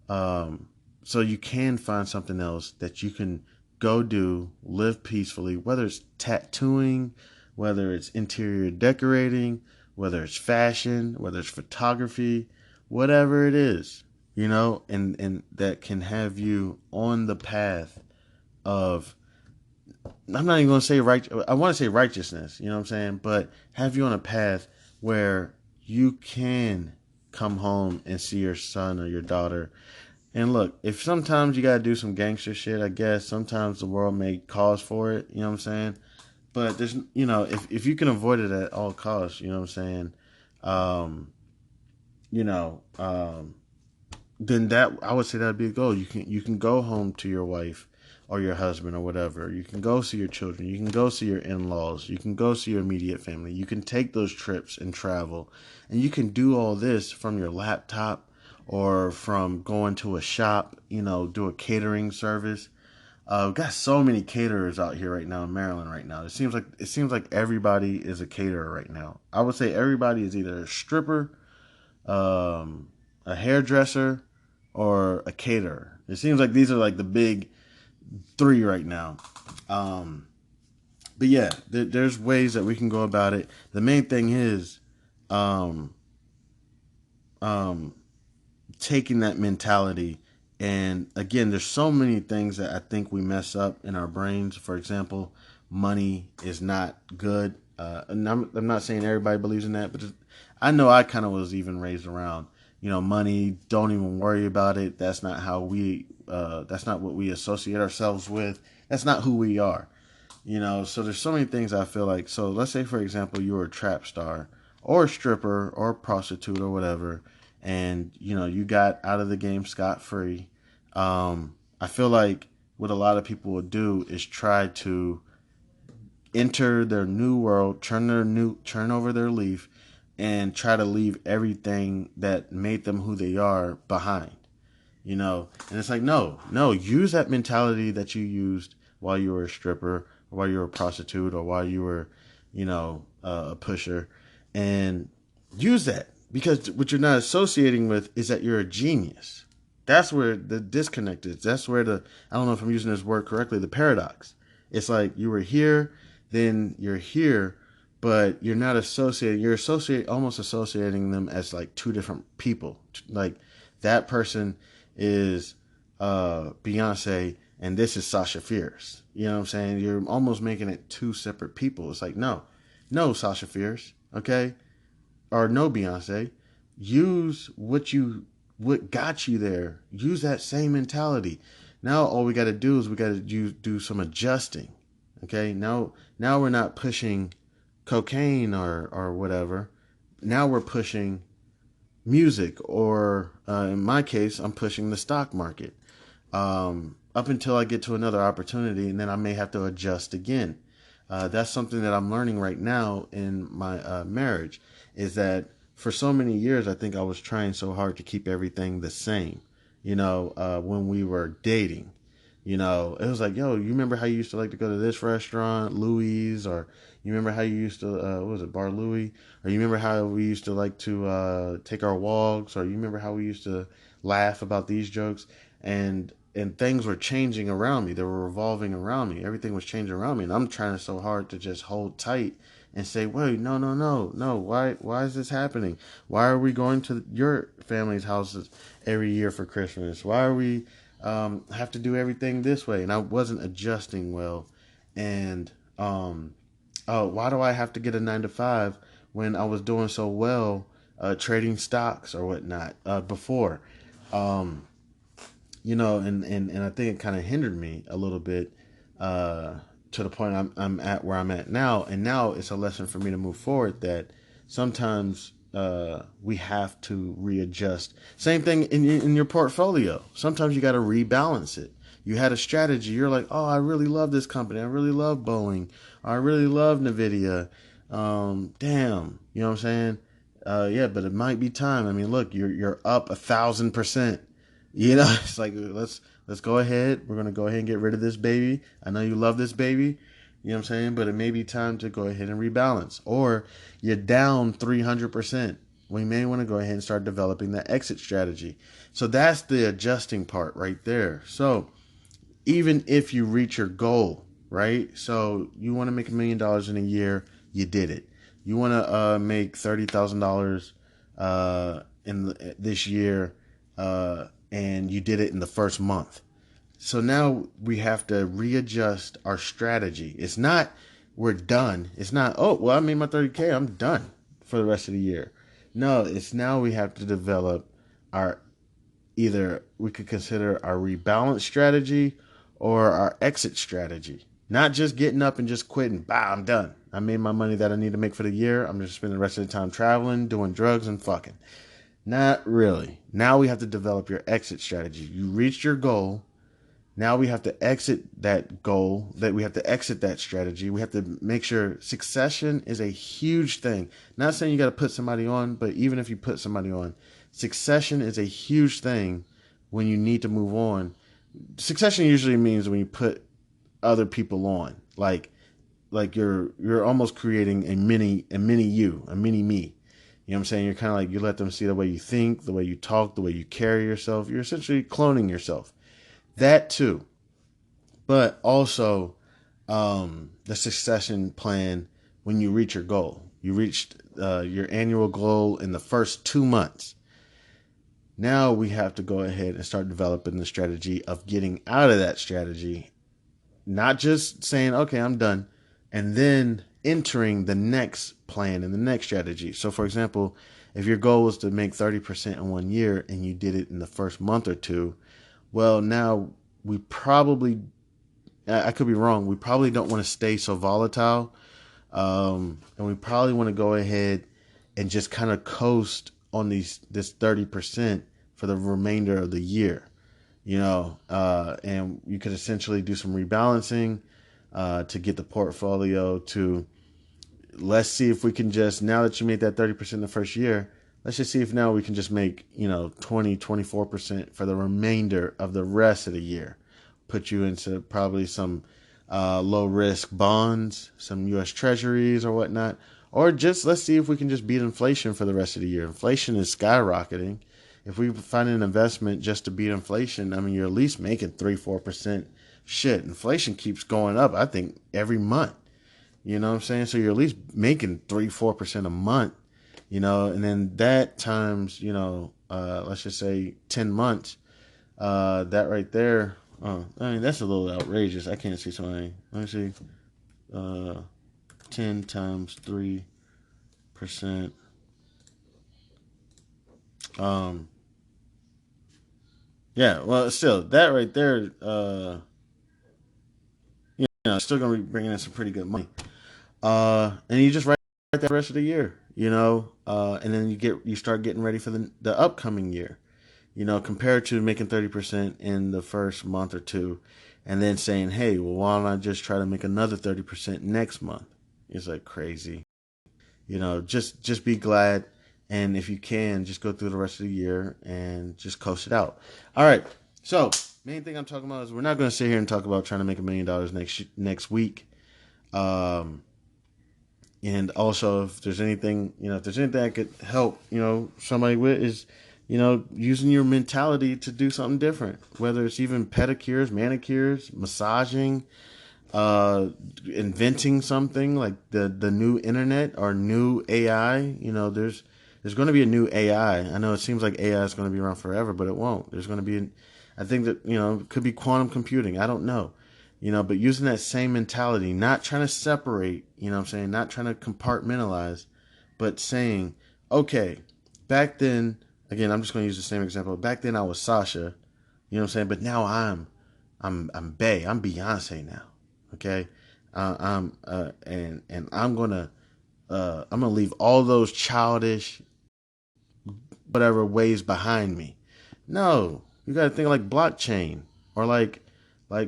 So you can find something else that you can go do, live peacefully, whether it's tattooing, whether it's interior decorating, whether it's fashion, whether it's photography, whatever it is, you know, and that can have you on the path of, I'm not even going to say right. I want to say righteousness, you know what I'm saying? But have you on a path where you can come home and see your son or your daughter. And look, if sometimes you got to do some gangster shit, I guess sometimes the world may cause for it, you know what I'm saying? But there's, you know, if you can avoid it at all costs, you know what I'm saying? You know, then that, I would say that'd be a goal. You can go home to your wife or your husband or whatever. You can go see your children. You can go see your in-laws. You can go see your immediate family. You can take those trips and travel. And you can do all this from your laptop or from going to a shop, you know, do a catering service. We've got so many caterers out here right now in Maryland right now. It seems like everybody is a caterer right now. I would say everybody is either a stripper, a hairdresser, or a caterer. It seems like these are like the big three right now. But yeah, there's ways that we can go about it. The main thing is taking that mentality. And again, there's so many things that I think we mess up in our brains. For example, money is not good. And I'm not saying everybody believes in that, but I know I kind of was even raised around, you know, money, don't even worry about it. That's not that's not what we associate ourselves with. That's not who we are, you know. So there's so many things I feel like. So let's say, for example, you were a trap star or a stripper or a prostitute or whatever, and, you know, you got out of the game scot-free. I feel like what a lot of people will do is try to enter their new world, turn over their leaf, and try to leave everything that made them who they are behind. You know, and it's like, no, use that mentality that you used while you were a stripper, or while you were a prostitute, or while you were, you know, a pusher, and use that, because what you're not associating with is that you're a genius. That's where the disconnect is. That's where I don't know if I'm using this word correctly, the paradox. It's like you were here, then you're here, but you're not associating. You're almost associating them as like two different people. Like that person is Beyonce and this is Sasha Fierce. You know what I'm saying? You're almost making it two separate people. It's like, no Sasha Fierce, okay? Or no Beyonce. Use what got you there. Use that same mentality. Now all we got to do is we got to do some adjusting. Okay? Now we're not pushing cocaine or whatever. Now we're pushing music, or in my case, I'm pushing the stock market. Up until I get to another opportunity, and then I may have to adjust again. That's something that I'm learning right now in my marriage, is that for so many years, I think I was trying so hard to keep everything the same, you know, when we were dating. You know, it was like, yo, you remember how you used to like to go to this restaurant, Louis, or you remember how you used to, what was it, Bar Louis? Or you remember how we used to like to take our walks, or you remember how we used to laugh about these jokes, and things were changing around me. They were revolving around me. Everything was changing around me, and I'm trying so hard to just hold tight and say, wait, no, no, no, no. Why is this happening? Why are we going to your family's houses every year for Christmas? Why are we have to do everything this way? And I wasn't adjusting well, and oh, why do I have to get a 9 to 5 when I was doing so well trading stocks or whatnot before? Um, and I think it kind of hindered me a little bit uh, to the point I'm at where I'm at now. And now it's a lesson for me to move forward that sometimes we have to readjust. Same thing in your portfolio. Sometimes you got to rebalance it. You had a strategy. You're like, oh, I really love this company. I really love Boeing. I really love NVIDIA. Damn, you know what I'm saying? Yeah, but it might be time. I mean, look, you're up 1,000%. You know, it's like let's go ahead. We're gonna go ahead and get rid of this baby. I know you love this baby. You know what I'm saying? But it may be time to go ahead and rebalance. Or you're down 300%. We may want to go ahead and start developing the exit strategy. So that's the adjusting part right there. So even if you reach your goal, right? So you want to make $1 million in a year, you did it. You want to make $30,000 this year, and you did it in the first month. So now we have to readjust our strategy. It's not we're done. It's not, oh, well, I made my 30K, I'm done for the rest of the year. No, it's now we have to develop our either we could consider our rebalance strategy or our exit strategy. Not just getting up and just quitting. Bah, I'm done. I made my money that I need to make for the year. I'm just spending the rest of the time traveling, doing drugs, and fucking. Not really. Now we have to develop your exit strategy. You reached your goal. Now we have to exit that goal, that we have to exit that strategy. We have to make sure succession is a huge thing. Not saying you got to put somebody on, but even if you put somebody on, succession is a huge thing when you need to move on. Succession usually means when you put other people on, like you're almost creating a mini you, a mini me. You know what I'm saying? You're kind of like you let them see the way you think, the way you talk, the way you carry yourself. You're essentially cloning yourself. That too, but also the succession plan when you reach your goal. You reached your annual goal in the first 2 months. Now we have to go ahead and start developing the strategy of getting out of that strategy. Not just saying, okay, I'm done, and then entering the next plan and the next strategy. So, for example, if your goal was to make 30% in 1 year and you did it in the first month or two, well, now we probably, I could be wrong, we probably don't want to stay so volatile. And we probably want to go ahead and just kind of coast on this 30% for the remainder of the year. And you could essentially do some rebalancing to get the portfolio to, let's see if we can just, now that you made that 30% the first year, let's just see if now we can just make, 24% for the remainder of the rest of the year. Put you into probably some low risk bonds, some U.S. treasuries or whatnot. Or just let's see if we can just beat inflation for the rest of the year. Inflation is skyrocketing. If we find an investment just to beat inflation, I mean, you're at least making 3-4%. Shit, inflation keeps going up, I think, every month. You know what I'm saying? So you're at least making 3-4% a month, and then that times, let's just say 10 months, that right there, I mean, that's a little outrageous. I can't see something. Let me see. 10 times 3%. Yeah, well, still, that right there, still going to be bringing in some pretty good money. And you just write that the rest of the year, and then you start getting ready for the upcoming year, compared to making 30% in the first month or two, and then saying, hey, well, why don't I just try to make another 30% next month? It's like crazy, just be glad. And if you can, just go through the rest of the year and just coast it out. All right. So Main thing I'm talking about is we're not going to sit here and talk about trying to make $1 million next week. Um, and also, if there's anything, if there's anything I could help, somebody with is, using your mentality to do something different. Whether it's even pedicures, manicures, massaging, uh, inventing something like the new internet or new AI. There's going to be a new AI. I know it seems like AI is going to be around forever, but it won't. There's going to be, I think that it could be quantum computing. I don't know, but using that same mentality, not trying to separate. What I'm saying, not trying to compartmentalize, but saying, okay, back then, again, I'm just going to use the same example. Back then, I was Sasha. What I'm saying, but now I'm Bey. I'm Beyonce now. Okay, and I'm gonna leave all those childish whatever ways behind me. No, you got to think like blockchain or like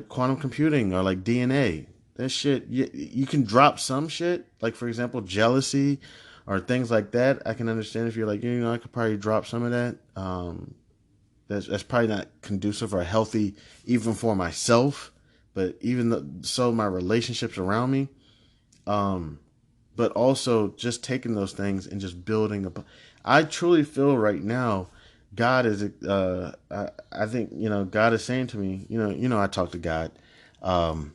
quantum computing or like DNA. That shit, you can drop some shit, like for example, jealousy or things like that. I can understand if you're like, I could probably drop some of that. That's probably not conducive or healthy even for myself. But so, my relationships around me, but also just taking those things and just building up. I truly feel right now, God is. I think God is saying to me. I talk to God, or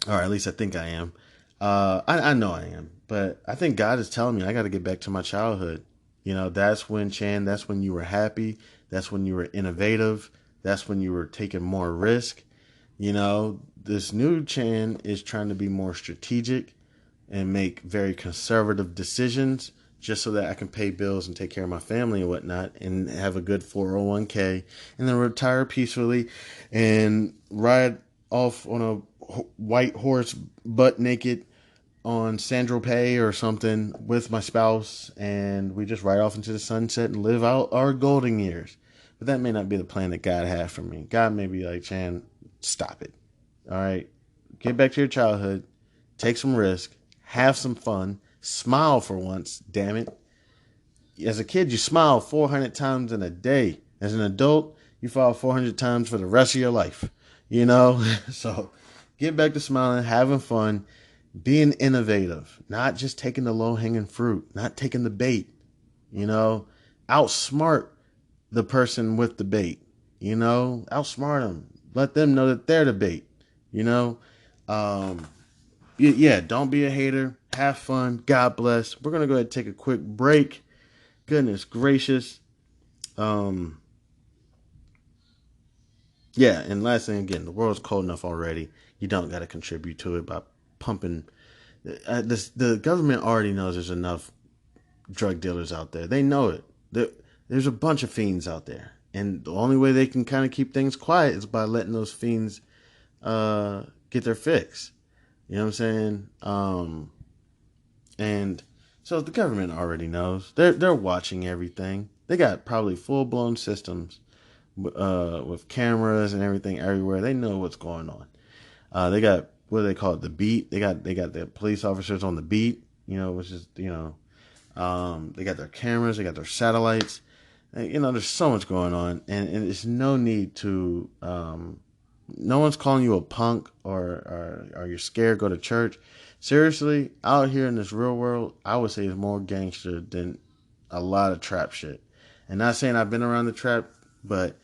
at least I think I am. I know I am, but I think God is telling me I got to get back to my childhood. That's when Chan. That's when you were happy. That's when you were innovative. That's when you were taking more risk. This new Chan is trying to be more strategic and make very conservative decisions just so that I can pay bills and take care of my family and whatnot and have a good 401k and then retire peacefully and ride off on a white horse butt naked on Sandro Pay or something with my spouse, and we just ride off into the sunset and live out our golden years. But that may not be the plan that God had for me. God may be like, Chan, stop it. All right? Get back to your childhood. Take some risk. Have some fun. Smile for once, damn it. As a kid, you smile 400 times in a day. As an adult, you fall 400 times for the rest of your life. So get back to smiling, having fun, being innovative, not just taking the low-hanging fruit, not taking the bait. Outsmart the person with the bait. Outsmart them. Let them know that they're the bait. Yeah, don't be a hater. Have fun. God bless. We're going to go ahead and take a quick break. Goodness gracious. Yeah, and last thing again, the world's cold enough already. You don't got to contribute to it by pumping. The government already knows there's enough drug dealers out there. They know it. There's a bunch of fiends out there. And the only way they can kind of keep things quiet is by letting those fiends get their fix. You know what I'm saying? And so the government already knows. They're watching everything. They got probably full-blown systems with cameras and everything everywhere. They know what's going on. They got, what do they call it? The beat. They got the police officers on the beat, which is, they got their cameras, they got their satellites. There's so much going on, and there's no need to, no one's calling you a punk or you're scared, go to church. Seriously, out here in this real world, I would say it's more gangster than a lot of trap shit. And not saying I've been around the trap, but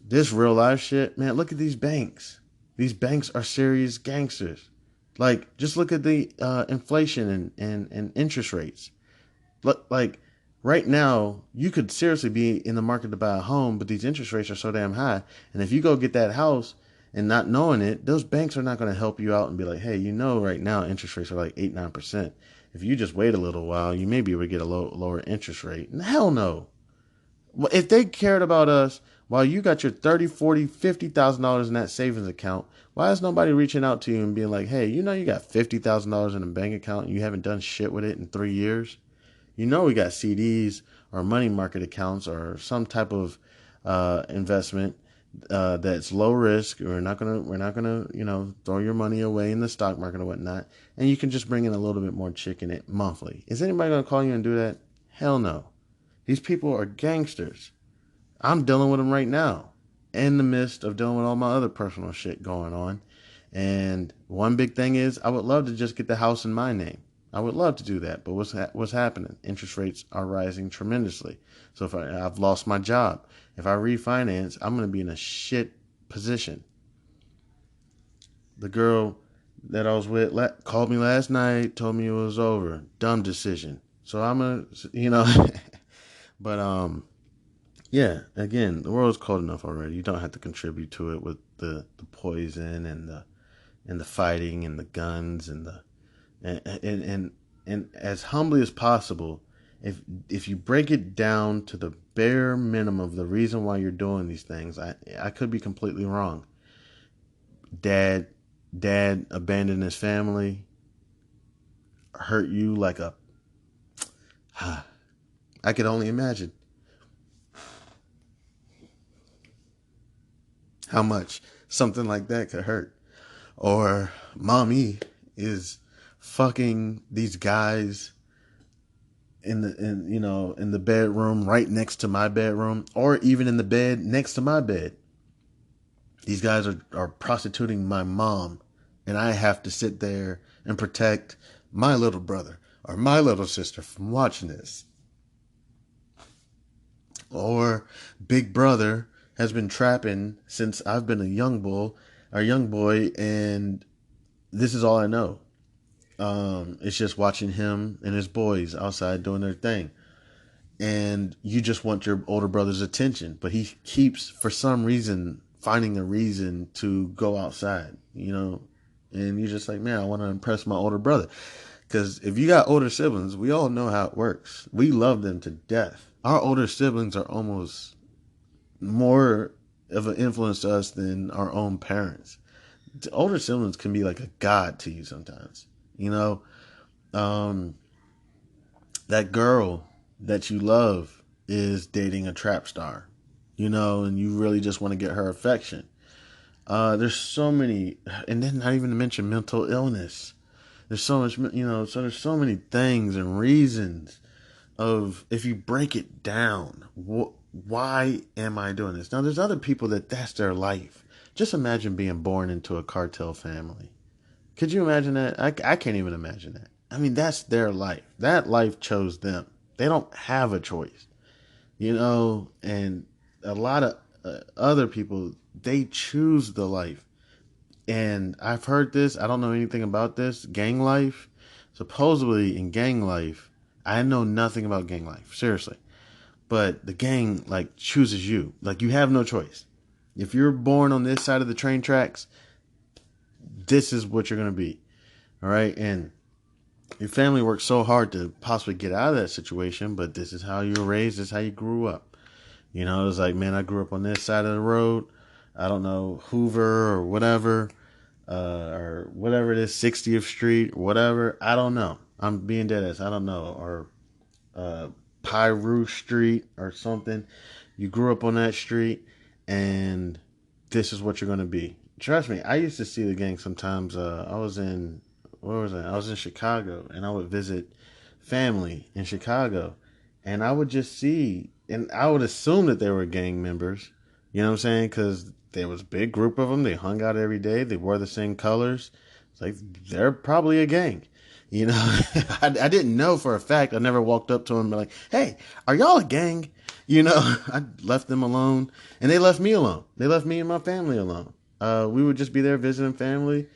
this real life shit, man, look at these banks. These banks are serious gangsters. Like, just look at the inflation and interest rates. Like, right now, you could seriously be in the market to buy a home, but these interest rates are so damn high. And if you go get that house and not knowing it, those banks are not going to help you out and be like, hey, right now interest rates are like 8-9%. If you just wait a little while, you may be able to get a lower interest rate. And hell no. If they cared about us while you got your $30, $40, $50,000 in that savings account, why is nobody reaching out to you and being like, hey, you got $50,000 in a bank account and you haven't done shit with it in 3 years? We got CDs or money market accounts or some type of investment that's low risk. We're not gonna throw your money away in the stock market or whatnot, and you can just bring in a little bit more chicken it monthly. Is anybody gonna call you and do that? Hell no. These people are gangsters. I'm dealing with them right now. in the midst of dealing with all my other personal shit going on. And one big thing is, I would love to just get the house in my name. I would love to do that, but what's happening? Interest rates are rising tremendously. So if I've lost my job, if I refinance, I'm going to be in a shit position. The girl that I was with called me last night, told me it was over. Dumb decision. So I'm but yeah. Again, the world's cold enough already. You don't have to contribute to it with the poison and the fighting and the guns and the and as humbly as possible. If you break it down to the bare minimum of the reason why you're doing these things, I could be completely wrong. Dad abandoned his family, hurt you like a I could only imagine how much something like that could hurt. Or mommy is fucking these guys in the bedroom right next to my bedroom, or even in the bed next to my bed. These guys are prostituting my mom, and I have to sit there and protect my little brother or my little sister from watching this. Or Big Brother has been trapping since I've been a young boy, and this is all I know. It's just watching him and his boys outside doing their thing. And you just want your older brother's attention, but he keeps, for some reason, finding a reason to go outside, and you're just like, man, I want to impress my older brother. Because if you got older siblings, we all know how it works. We love them to death. Our older siblings are almost more of an influence to us than our own parents. The older siblings can be like a god to you sometimes. That girl that you love is dating a trap star, and you really just want to get her affection. There's so many, and then not even to mention mental illness. There's so much, so there's so many things and reasons of, if you break it down, why am I doing this? Now, there's other people that's their life. Just imagine being born into a cartel family. Could you imagine that? I can't even imagine that. I mean, that's their life. That life chose them. They don't have a choice, and a lot of other people, they choose the life. And I've heard this, I don't know anything about this, gang life. Supposedly in gang life, I know nothing about gang life, seriously. But the gang, chooses you. You have no choice. If you're born on this side of the train tracks, this is what you're going to be. All right? And your family worked so hard to possibly get out of that situation, but this is how you were raised, this is how you grew up. It's like, man, I grew up on this side of the road. I don't know, Hoover or whatever it is, 60th Street, whatever. I don't know. I'm being dead ass. I don't know. Or Pyru Street or something. You grew up on that street, and this is what you're going to be. Trust me, I used to see the gang sometimes. I was in Chicago, and I would visit family in Chicago, and I would just see, and I would assume that they were gang members. You know what I'm saying? Because there was a big group of them. They hung out every day. They wore the same colors. It's like, they're probably a gang. I didn't know for a fact. I never walked up to them and be like, hey, are y'all a gang? I left them alone, and they left me alone. They left me and my family alone. We would just be there visiting family.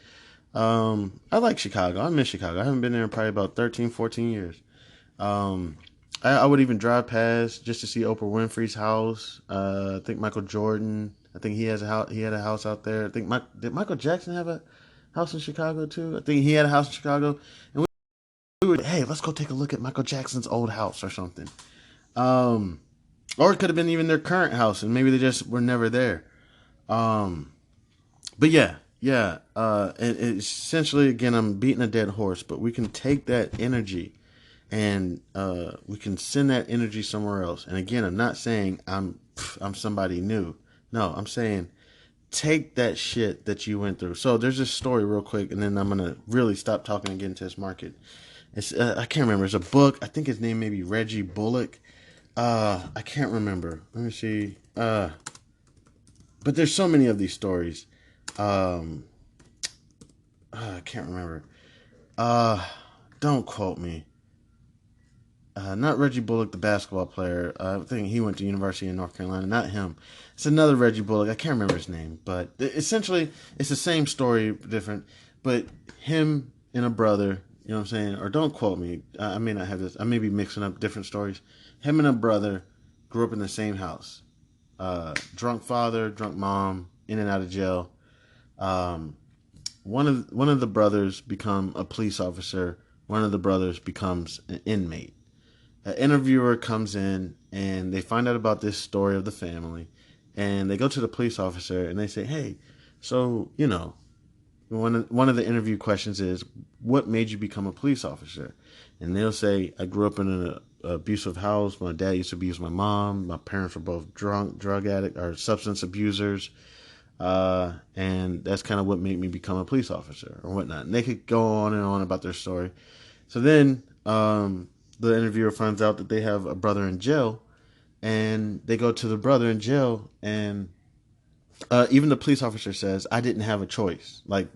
I like Chicago. I miss Chicago. I haven't been there in probably about 13, 14 years. I would even drive past just to see Oprah Winfrey's house. I think Michael Jordan. I think he has a house. He had a house out there. I think did Michael Jackson have a house in Chicago too? I think he had a house in Chicago. And we would, hey, let's go take a look at Michael Jackson's old house or something. Or it could have been even their current house, and maybe they just were never there. But yeah. And essentially, again, I'm beating a dead horse, but we can take that energy and we can send that energy somewhere else. And again, I'm not saying I'm somebody new. No, I'm saying take that shit that you went through. So there's this story real quick, and then I'm gonna really stop talking and get into this market. It's I can't remember. It's a book. I think his name may be Reggie Bullock. I can't remember. Let me see. but there's so many of these stories. I can't remember. Don't quote me. Not Reggie Bullock, the basketball player. I think he went to University of North Carolina. Not him. It's another Reggie Bullock. I can't remember his name, but essentially it's the same story, different. But him and a brother, you know what I'm saying? Or don't quote me. I may not have this. I may be mixing up different stories. Him and a brother grew up in the same house. Drunk father, drunk mom, in and out of jail. Um, one of the brothers become a police officer. One of the brothers becomes an inmate. An interviewer comes in and they find out about this story of the family, and they go to the police officer and they say, "Hey, so one of the interview questions is, what made you become a police officer?" And they'll say, "I grew up in an abusive house. My dad used to abuse my mom. My parents were both drug addict or substance abusers." And that's kind of what made me become a police officer or whatnot. And they could go on and on about their story. So then the interviewer finds out that they have a brother in jail, and they go to the brother in jail, and even the police officer says, "I didn't have a choice. Like,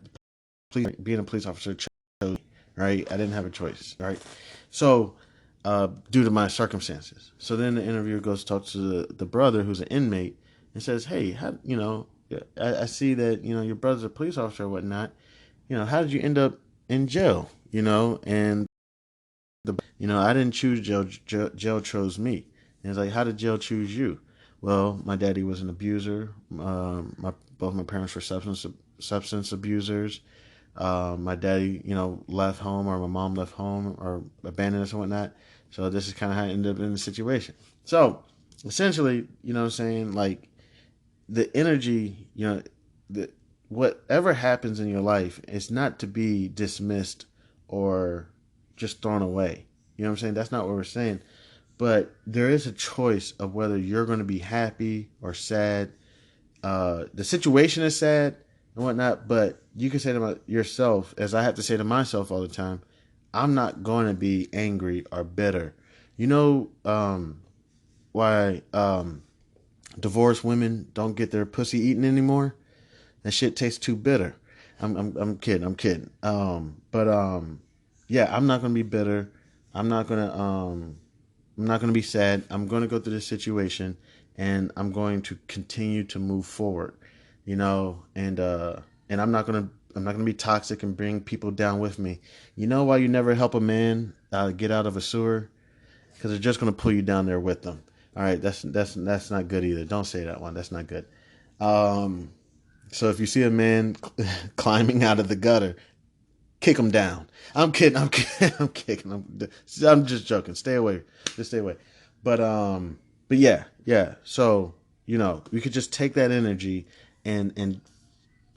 being a police officer chose me, right? I didn't have a choice, right? So, due to my circumstances." So then the interviewer goes to talk to the brother who's an inmate and says, "Hey, I see that, your brother's a police officer or whatnot. How did you end up in jail? And I didn't choose jail. Jail chose me." And it's like, "How did jail choose you?" "Well, my daddy was an abuser. Both my parents were substance abusers. My daddy, left home, or my mom left home, or abandoned us and whatnot. So this is kind of how I ended up in the situation." So essentially, what I'm saying, like, the energy, whatever happens in your life, it's not to be dismissed or just thrown away. You know what I'm saying? That's not what we're saying. But there is a choice of whether you're going to be happy or sad. The situation is sad and whatnot, but you can say to yourself, as I have to say to myself all the time, I'm not going to be angry or bitter. Why divorced women don't get their pussy eaten anymore? That shit tastes too bitter. I'm kidding. Yeah, I'm not gonna be bitter. I'm not gonna be sad. I'm gonna go through this situation, and I'm going to continue to move forward. And I'm not gonna be toxic and bring people down with me. You know why you never help a man get out of a sewer? Because they're just gonna pull you down there with them. All right, that's not good either. Don't say that one. That's not good. So if you see a man climbing out of the gutter, kick him down. I'm kidding. I'm kidding. I'm kicking. I'm just joking. Stay away. Just stay away. But yeah. So we could just take that energy and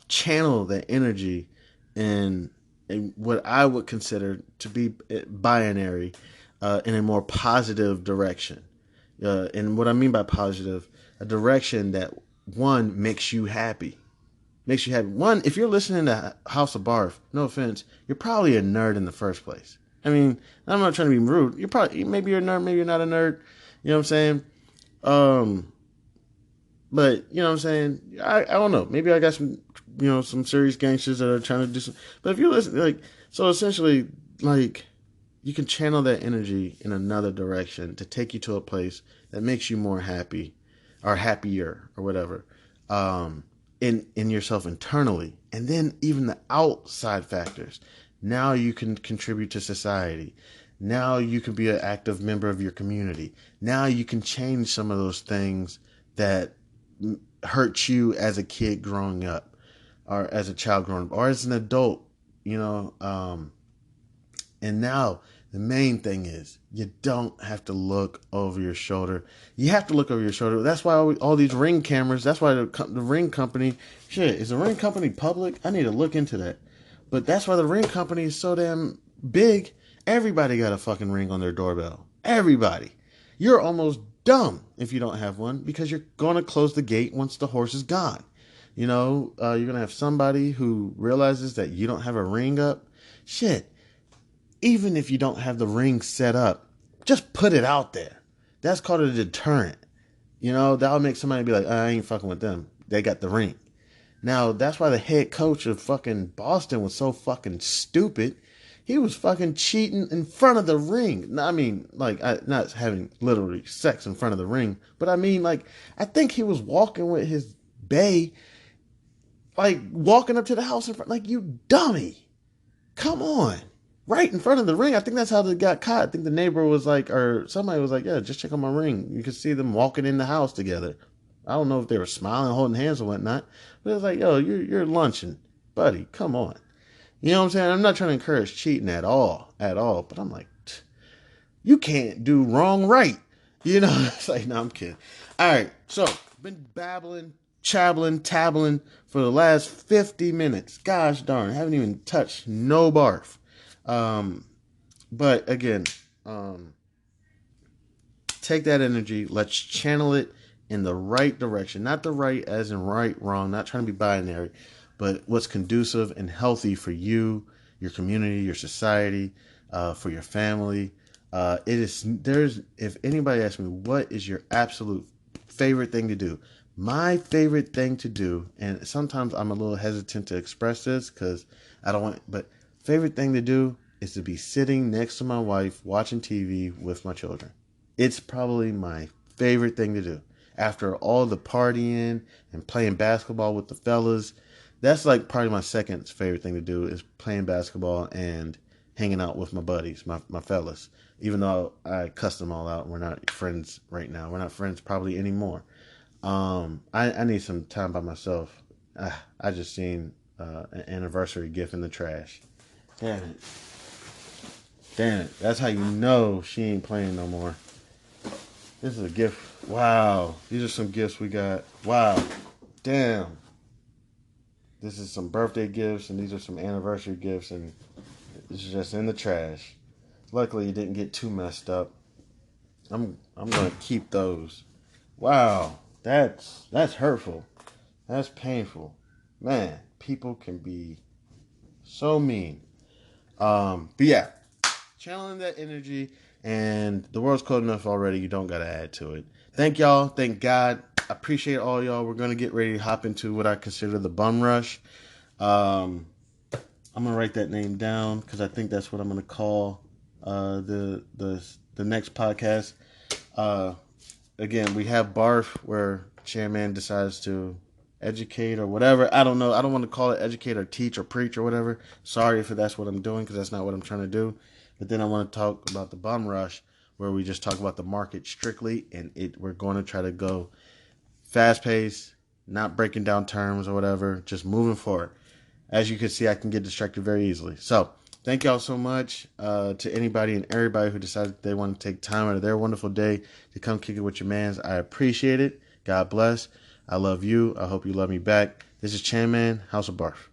channel that energy in what I would consider to be binary, in a more positive direction. And what I mean by positive, a direction that, one, makes you happy. Makes you happy. One, if you're listening to House of Barf, no offense, you're probably a nerd in the first place. I mean, I'm not trying to be rude. Maybe you're a nerd, maybe you're not a nerd. You know what I'm saying? But you know what I'm saying? I don't know. Maybe I got some serious gangsters that are trying to do some. But if you listen, so essentially, you can channel that energy in another direction to take you to a place that makes you more happy, or happier, or whatever, in yourself internally. And then even the outside factors. Now you can contribute to society. Now you can be an active member of your community. Now you can change some of those things that hurt you as a kid growing up, or as a child growing up, or as an adult, and now the main thing is, you don't have to look over your shoulder. You have to look over your shoulder. That's why all these Ring cameras, that's why the Ring company, is the Ring company public? I need to look into that. But that's why the Ring company is so damn big. Everybody got a fucking Ring on their doorbell. Everybody. You're almost dumb if you don't have one, because you're going to close the gate once the horse is gone. You're going to have somebody who realizes that you don't have a Ring up. Even if you don't have the Ring set up, just put it out there. That's called a deterrent. That'll make somebody be like, I ain't fucking with them. they got the ring. Now, that's why the head coach of fucking Boston was so fucking stupid. He was fucking cheating in front of the ring. I mean, like, not having literally sex in front of the ring, but I mean, like, I think he was walking with his bae, like, walking up to the house in front, like, you dummy. Come on. Right in front of the ring. I think that's how they got caught. I think the neighbor was like, or somebody was like, yeah, just check on my ring. You could see them walking in the house together. I don't know if they were smiling, holding hands or whatnot, but it's like, yo, you're lunching, buddy. Come on. You know what I'm saying? I'm not trying to encourage cheating at all. But I'm like, you can't do wrong right. You know, it's like, no, I'm kidding. All right, so been babbling, tabbling for the last 50 minutes. Gosh darn, I haven't even touched no barf. But again, take that energy. Let's channel it in the right direction. Not the right as in right, wrong, not trying to be binary, but what's conducive and healthy for you, your community, your society, for your family. If anybody asks me, what is your absolute favorite thing to do? My favorite thing to do, and sometimes I'm a little hesitant to express this because I don't want, but favorite thing to do is to be sitting next to my wife watching TV with my children. It's probably my favorite thing to do. After all the partying and playing basketball with the fellas, that's like probably my second favorite thing to do is playing basketball and hanging out with my buddies, my fellas. Even though I cussed them all out, we're not friends right now. We're not friends probably anymore. I need some time by myself. I just seen an anniversary gift in the trash. Damn it. That's how you know she ain't playing no more. This is a gift. Wow. These are some gifts we got. Wow. Damn. This is some birthday gifts, and these are some anniversary gifts, and it's just in the trash. Luckily, it didn't get too messed up. I'm gonna keep those. Wow. That's hurtful. That's painful. Man, people can be so mean. But yeah, channeling that energy, and the world's cold enough already. You don't gotta add to it. Thank y'all. Thank God. I appreciate all y'all. We're gonna get ready to hop into what I consider the bum rush. I'm gonna write that name down because I think that's what I'm gonna call the next podcast. Again, we have barf where chairman decides to educate or whatever. I don't know. I don't want to call it educate or teach or preach or whatever. Sorry if that's what I'm doing because that's not what I'm trying to do. But then I want to talk about the bum rush where we just talk about the market strictly, and we're going to try to go fast paced, not breaking down terms or whatever, just moving forward. As you can see, I can get distracted very easily. So thank y'all so much to anybody and everybody who decided they want to take time out of their wonderful day to come kick it with your mans. I appreciate it. God bless. I love you. I hope you love me back. This is Chan Man, House of Barf.